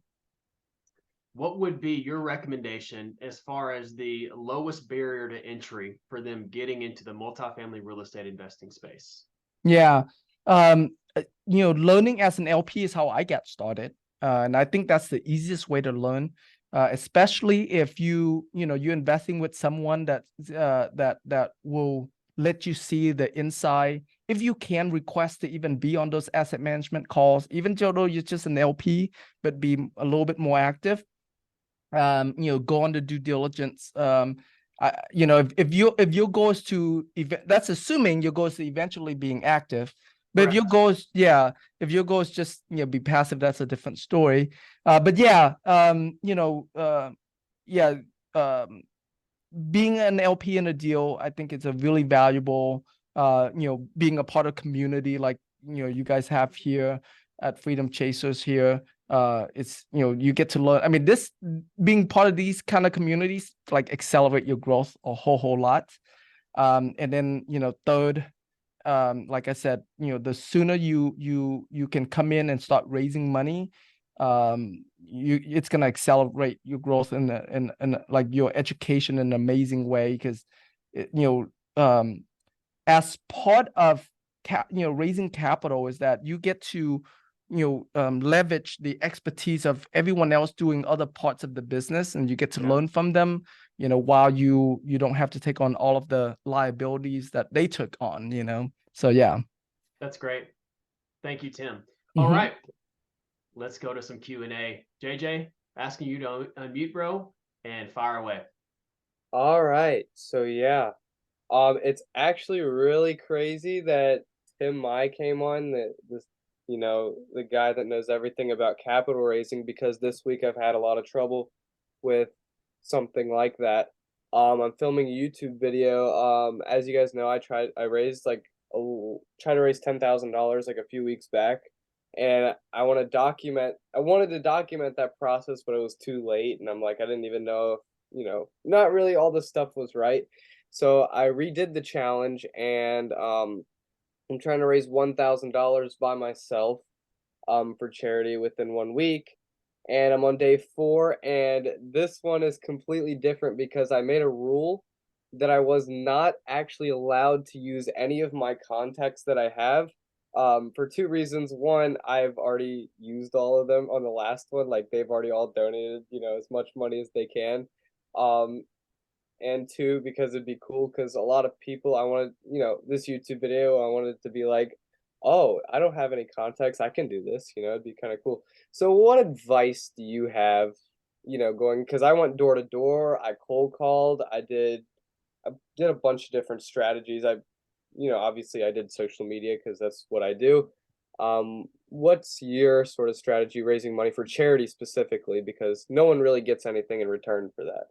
What would be your recommendation as far as the lowest barrier to entry for them getting into the multifamily real estate investing space? Yeah. You know, learning as an LP is how I got started. And I think that's the easiest way to learn, especially if you know, you're investing with someone that that will let you see the inside. If you can request to even be on those asset management calls, even though you're just an LP, but be a little bit more active. You know, go on the due diligence. You know, if your goal is to that's assuming your goal is to eventually being active. But if your goal is, yeah, if your goal is just, you know, be passive, that's a different story. But yeah, you know, yeah, being an LP in a deal, I think it's a really valuable, you know, being a part of community like, you know, you guys have here at Freedom Chasers here. It's, you know, you get to learn. I mean, this being part of these kind of communities like accelerate your growth a whole lot. And then, you know, third, like I said, you know, the sooner you can come in and start raising money, it's going to accelerate your growth in like your education in an amazing way, because you know, as part of you know, raising capital is that you get to, you know, leverage the expertise of everyone else doing other parts of the business, and you get to learn from them, you know, while you don't have to take on all of the liabilities that they took on, you know. So yeah. That's great. Thank you, Tim. All right, let's go to some Q&A. JJ, asking you to unmute, bro, and fire away. All right. So yeah, it's actually really crazy that Tim Mai came on, this, you know, the guy that knows everything about capital raising, because this week I've had a lot of trouble with something like that. I'm filming a YouTube video. As you guys know, I raised like trying to raise $10,000 like a few weeks back, and I wanted to document that process, but it was too late, and I'm like, I didn't even know if, you know, not really all the stuff was right. So I redid the challenge, and I'm trying to raise $1,000 by myself for charity within 1 week. And I'm on day 4, and this one is completely different because I made a rule that I was not actually allowed to use any of my contacts that I have, for 2 reasons. One, I've already used all of them on the last one, like they've already all donated, you know, as much money as they can. Um, and two, because it'd be cool, because a lot of people, I wanted, you know, this YouTube video, I wanted to be like, oh, I don't have any contacts, I can do this, you know, it'd be kind of cool. So what advice do you have, you know, going, because I went door to door, I cold called, I did a bunch of different strategies. You know, obviously I did social media because that's what I do. What's your sort of strategy raising money for charity specifically? Because no one really gets anything in return for that.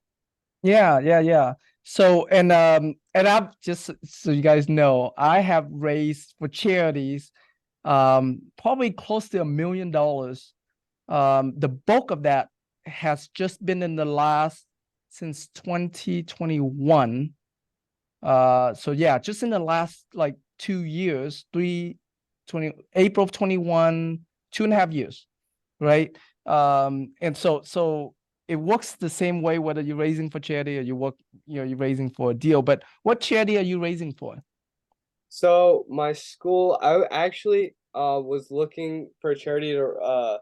Yeah. So and I've just so you guys know, I have raised for charities probably close to $1 million. The bulk of that has just been in the last since 2021. So yeah, just in the last like 2 years, 20 April of 21, 2.5 years, right? And so it works the same way whether you're raising for charity or you're raising for a deal. But what charity are you raising for? So my school, I actually was looking for a charity to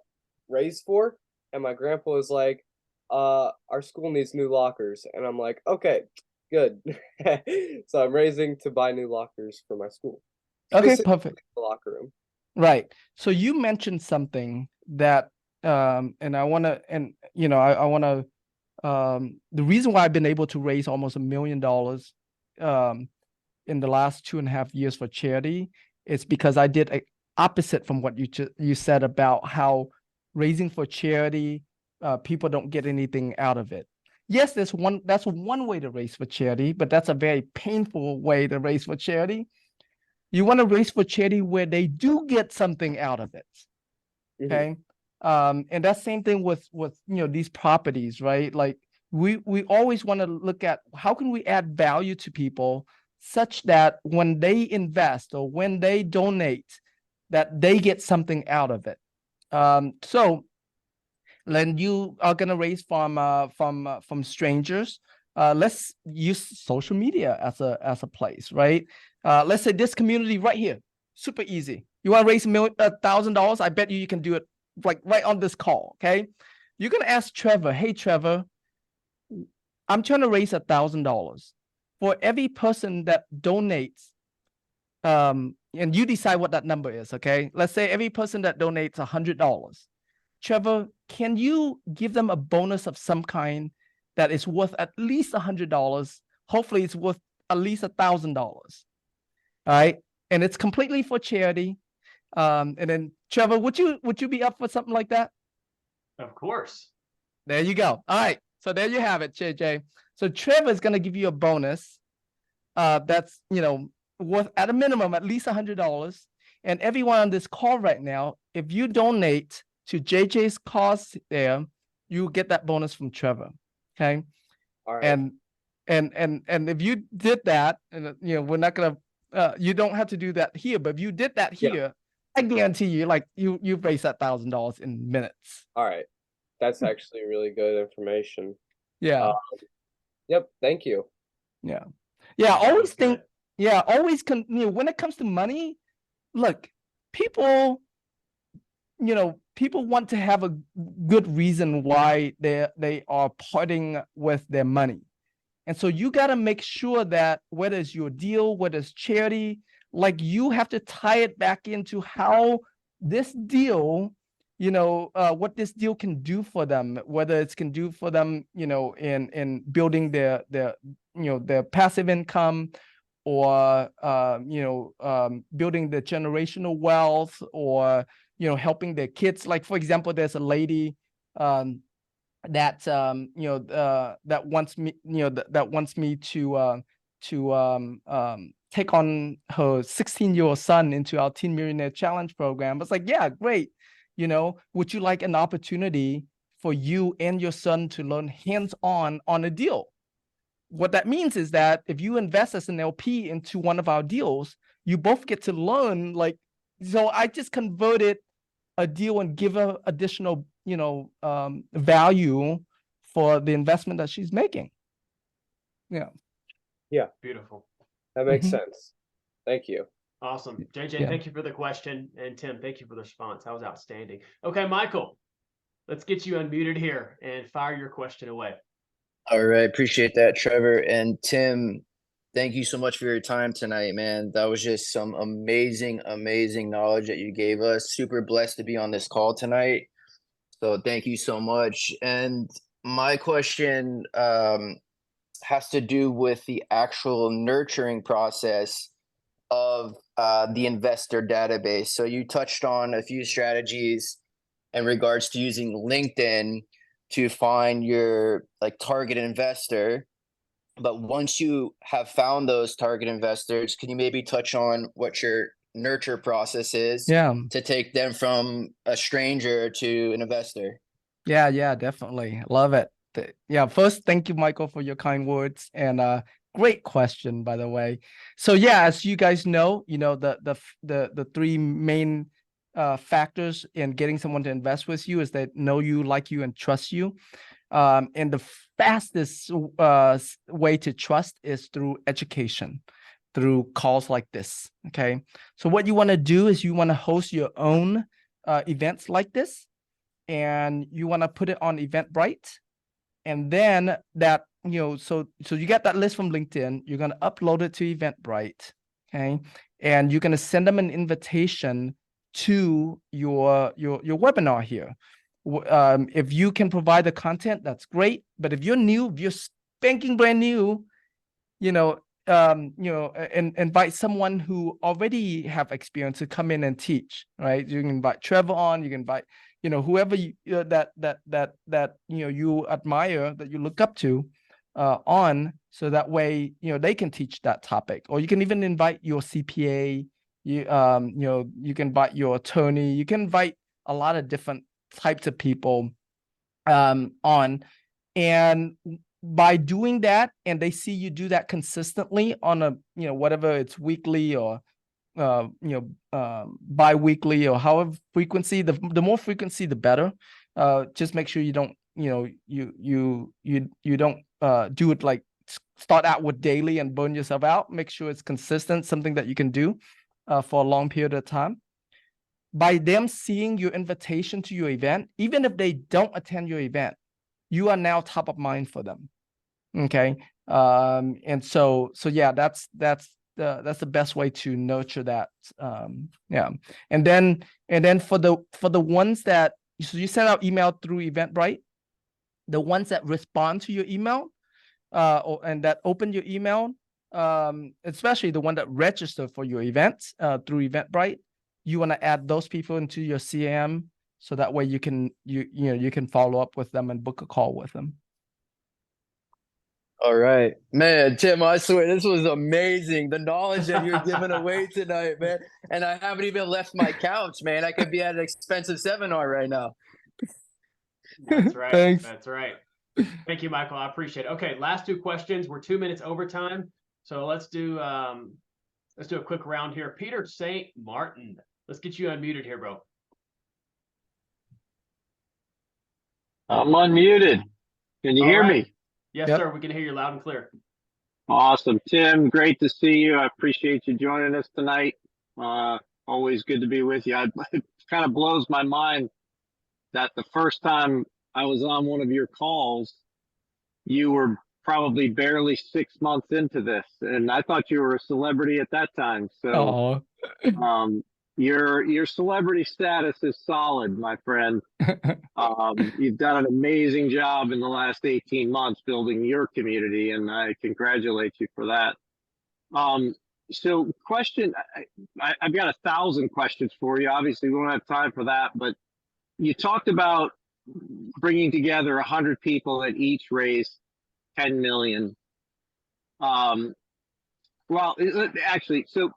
raise for, and my grandpa was like, our school needs new lockers, and I'm like, okay, good. So I'm raising to buy new lockers for my school, Okay, specifically perfect. the locker room. Right. So you mentioned something that and I want to and I want to the reason why I've been able to raise almost $1 million in the last 2.5 years for charity is because I did a opposite from what you said about how raising for charity, people don't get anything out of it. Yes, that's one way to raise for charity, but that's a very painful way to raise for charity. You want to raise for charity where they do get something out of it. Okay. And that's same thing with these properties, right? Like we always want to look at how can we add value to people such that when they invest or when they donate, that they get something out of it. So then you are gonna raise from strangers. Let's use social media as a place, right? Let's say this community right here, super easy. You want to raise $1,000? I bet you can do it like right on this call. Okay, you're gonna ask Trevor, hey Trevor, I'm trying to raise $1,000 for every person that donates. And you decide what that number is. Okay, let's say every person that donates $100. Trevor, can you give them a bonus of some kind that is worth at least $100? Hopefully, it's worth at least $1,000. All right, and it's completely for charity. And then Trevor, would you be up for something like that? Of course. There you go. All right, so there you have it, JJ. So Trevor is going to give you a bonus. That's worth at a minimum at least $100. And everyone on this call right now, if you donate to JJ's cause there, you get that bonus from Trevor. Okay. All right. And if you did that, and we're not gonna you don't have to do that here, but if you did that here, I guarantee you, like you've raised that $1,000 in minutes. All right. That's actually really good information. Yeah. Yep. Thank you. Yeah. Always think. Yeah. Always when it comes to money, look, people want to have a good reason why they are parting with their money. And so you got to make sure that whether it's your deal, whether it's charity, like you have to tie it back into how this deal, what this deal can do for them, whether it's can do for them, in building their passive income, or building the generational wealth, or helping their kids. Like for example, there's a lady that that wants me that wants me to take on her 16-year-old son into our Teen Millionaire Challenge program. It's like, yeah, great. Would you like an opportunity for you and your son to learn hands-on on a deal? What that means is that if you invest as an LP into one of our deals, you both get to learn. Like, so I just converted a deal and give her additional, value for the investment that she's making. Yeah. Yeah. Beautiful. That makes sense. Thank you. Awesome. JJ, thank you for the question. And Tim, thank you for the response. That was outstanding. Okay, Michael, let's get you unmuted here and fire your question away. All right. Appreciate that, Trevor. And Tim, thank you so much for your time tonight, man. That was just some amazing, amazing knowledge that you gave us. Super blessed to be on this call tonight. So thank you so much. And my question has to do with the actual nurturing process of the investor database. So you touched on a few strategies in regards to using LinkedIn to find your like target investor. But once you have found those target investors, can you maybe touch on what your nurture process is Yeah. to take them from a stranger to an investor? Yeah, definitely. Love it. Yeah, first, thank you, Michael, for your kind words, and great question, by the way. So yeah, as you guys know, the three main factors in getting someone to invest with you is that know you, like you, and trust you. And the fastest way to trust is through education, through calls like this. Okay, so what you want to do is you want to host your own events like this, and you want to put it on Eventbrite, and then that, so you get that list from LinkedIn, you're going to upload it to Eventbrite, okay, and you're going to send them an invitation to your webinar here. If you can provide the content, that's great. But if you're new, if you're spanking brand new, and invite someone who already have experience to come in and teach, right? You can invite Trevor on, you can invite, whoever you, that you admire, that you look up to, on, so that way, they can teach that topic. Or you can even invite your CPA, you can invite your attorney, you can invite a lot of different types of people on. And by doing that, and they see you do that consistently on a, whatever it's weekly or bi-weekly, or however frequency, the more frequency the better. Just make sure you don't, you don't do it like start out with daily and burn yourself out. Make sure it's consistent, something that you can do for a long period of time. By them seeing your invitation to your event, even if they don't attend your event, you are now top of mind for them. Okay. And so yeah, that's the best way to nurture that. Yeah. And then for the ones that, so you send out email through Eventbrite, the ones that respond to your email, and that open your email, especially the one that register for your events through Eventbrite, you want to add those people into your CRM, so that way you can follow up with them and book a call with them. All right, man, Tim, I swear this was amazing. The knowledge that you're giving away tonight, man. And I haven't even left my couch, man. I could be at an expensive seminar right now. That's right. Thanks. That's right. Thank you, Michael. I appreciate it. Okay, last two questions. We're 2 minutes overtime. So let's do a quick round here. Peter St. Martin, let's get you unmuted here, bro. I'm unmuted. Can you hear me? Yes, Yep. sir. We can hear you loud and clear. Awesome. Tim, great to see you. I appreciate you joining us tonight. Always good to be with you. It kind of blows my mind that the first time I was on one of your calls, you were probably barely 6 months into this, and I thought you were a celebrity at that time. So, your celebrity status is solid, my friend. You've done an amazing job in the last 18 months building your community, and I congratulate you for that. So question, I've got 1,000 questions for you. Obviously, we don't have time for that, but you talked about bringing together 100 people that each raise 10 million. Well, actually, so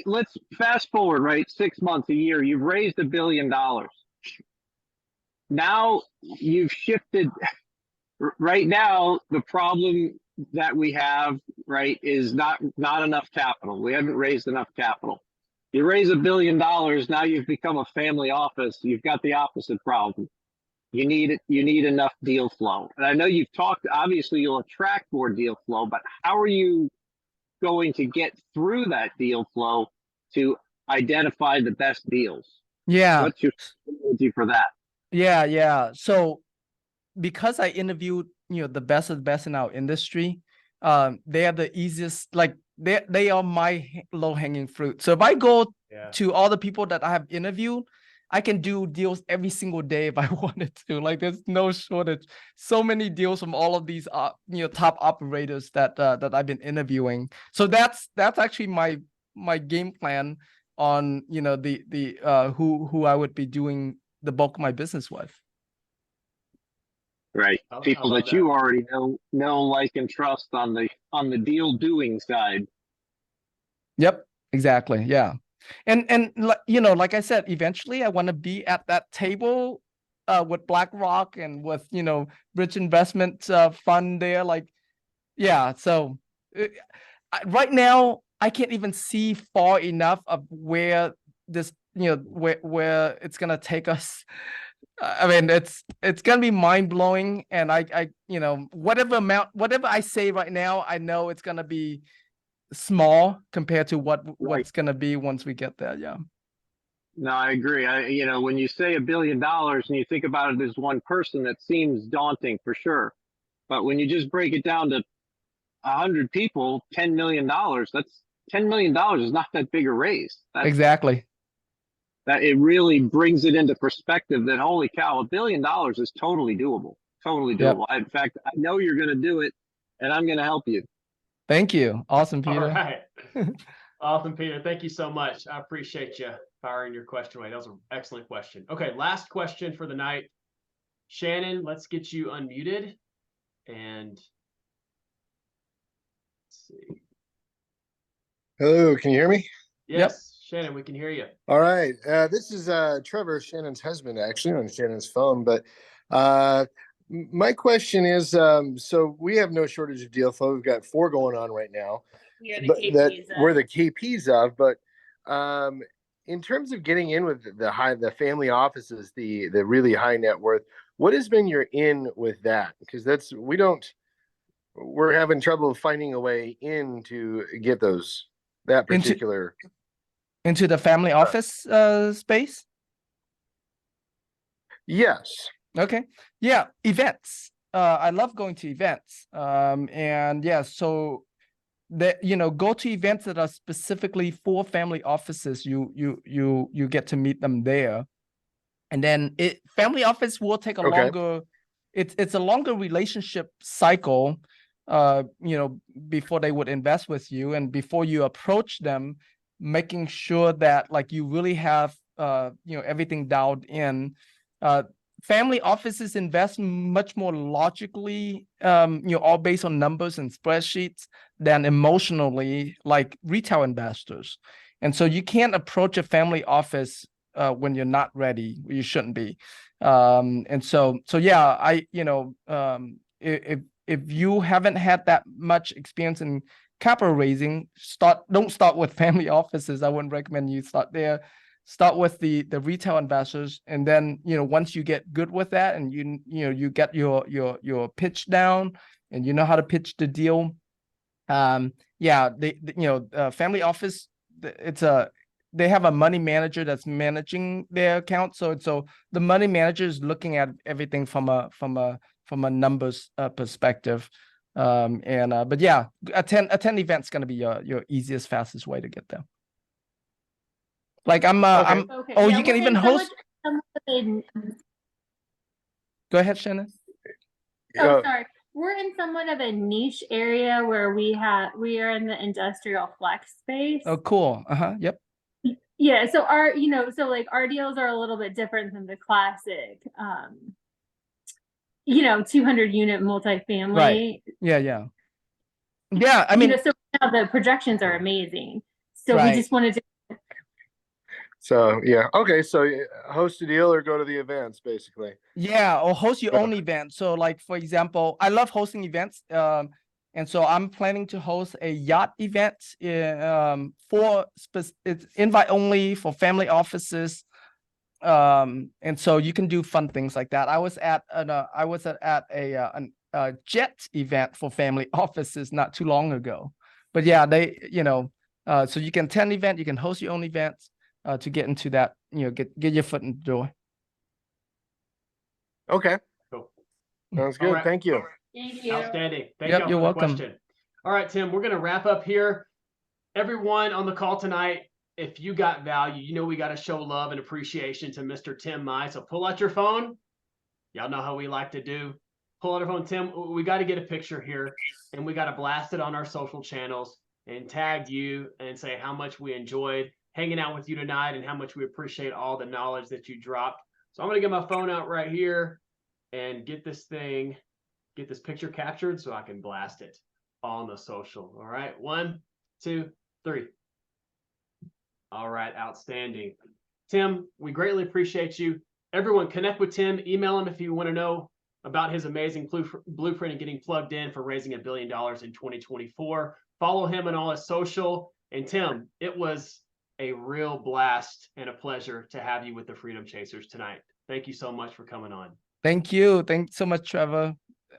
let's fast forward, right? 6 months, a year, you've raised $1 billion. Now you've shifted. Right now, the problem that we have, right, is not enough capital. We haven't raised enough capital. You raise $1 billion, now you've become a family office. You've got the opposite problem. You need enough deal flow. And I know you've talked, obviously you'll attract more deal flow, but how are you going to get through that deal flow to identify the best deals? Yeah. What's your strategy for that? Yeah. So because I interviewed, the best of the best in our industry, they are the easiest, like they are my low-hanging fruit. So if I go to all the people that I have interviewed, I can do deals every single day if I wanted to. Like there's no shortage. So many deals from all of these top operators that I've been interviewing. So that's actually my game plan on, you know, the who I would be doing the bulk of my business with. Right. I People love that you already know, like, and trust on the deal doing side. Yep, exactly. Yeah. And you know, like I said, eventually I want to be at that table with BlackRock and with, you know, rich investment fund there. Like, yeah. So right now I can't even see far enough of where this, you know, where it's gonna take us. I mean, it's gonna be mind blowing, and I you know, whatever I say right now, I know it's gonna be small compared to what's gonna be once we get there. Yeah. No, I agree. When you say $1 billion and you think about it as one person, that seems daunting for sure. But when you just break it down to 100 people, $10 million, that's $10 million is not that big a raise. Exactly. That it really brings it into perspective that, holy cow, $1 billion is totally doable. Totally Yep. doable. In fact, I know you're going to do it, and I'm going to help you. Thank you. Awesome, All Peter. right. Awesome, Peter. Thank you so much. I appreciate you firing your question away. That was an excellent question. Okay, last question for the night. Shannon, let's get you unmuted. And let's see. Hello, can you hear me? Yes, Shannon, we can hear you. All right. This is Trevor, Shannon's husband, actually, on Shannon's phone. But my question is, so we have no shortage of deal flow. We've got 4 going on right now. We're the KPs of. But in terms of getting in with the family offices, the really high net worth, what has been your in with that? Because we're having trouble finding a way in to get that particular into the family office space. Yes. Okay. Yeah. Events. I love going to events. And yeah, so that, you know, go to events that are specifically for family offices. You get to meet them there. And then family office will take a longer, it's a longer relationship cycle, you know, before they would invest with you, and before you approach them, making sure that like you really have you know, everything dialed in. Family offices invest much more logically, you know, all based on numbers and spreadsheets, than emotionally like retail investors. And so you can't approach a family office when you're not ready. You shouldn't be. And so yeah, you know, if you haven't had that much experience in capital raising, don't start with family offices. I wouldn't recommend you start there. Start with the retail investors, and then, you know, once you get good with that, and you know you get your pitch down, and you know how to pitch the deal. Yeah, family office, they have a money manager that's managing their account. So the money manager is looking at everything from a numbers perspective. But yeah, attend events going to be your easiest, fastest way to get there. Like Okay. Oh, yeah, you can even host. Go ahead, Shannon. Oh, sorry. We're in somewhat of a niche area where we are in the industrial flex space. Oh, cool. Yep. Yeah. So our deals are a little bit different than the classic, 200 unit multifamily. Right. Yeah. I mean, so now the projections are amazing. So right. we just wanted to. So yeah, okay. So host a deal or go to the events, basically. Yeah, or host your own event. So, like for example, I love hosting events, and so I'm planning to host a yacht event. It's invite only for family offices, and so you can do fun things like that. I was at a jet event for family offices not too long ago, but yeah, so you can attend event, you can host your own events. To get into that, get your foot in the door. Okay. Cool. Sounds good. Right. Thank you. Thank you. Outstanding. Thank Yep, you you're for welcome. the question. All right, Tim, we're going to wrap up here. Everyone on the call tonight, if you got value, we got to show love and appreciation to Mr. Tim Mai. So pull out your phone. Y'all know how we like to do. Pull out your phone. Tim, we got to get a picture here, and we got to blast it on our social channels. and tag you and say how much we enjoyed hanging out with you tonight and how much we appreciate all the knowledge that you dropped. So I'm going to get my phone out right here and get this picture captured so I can blast it on the social. All right. 1, 2, 3. All right. Outstanding. Tim, we greatly appreciate you. Everyone, connect with Tim. Email him if you want to know about his amazing blueprint and getting plugged in for raising $1 billion in 2024. Follow him on all his social. And Tim, it was a real blast and a pleasure to have you with the Freedom Chasers tonight. Thank you so much for coming on. Thank you. Thanks so much, Trevor.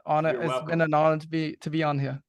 You're It's been welcome. an honor to be on here.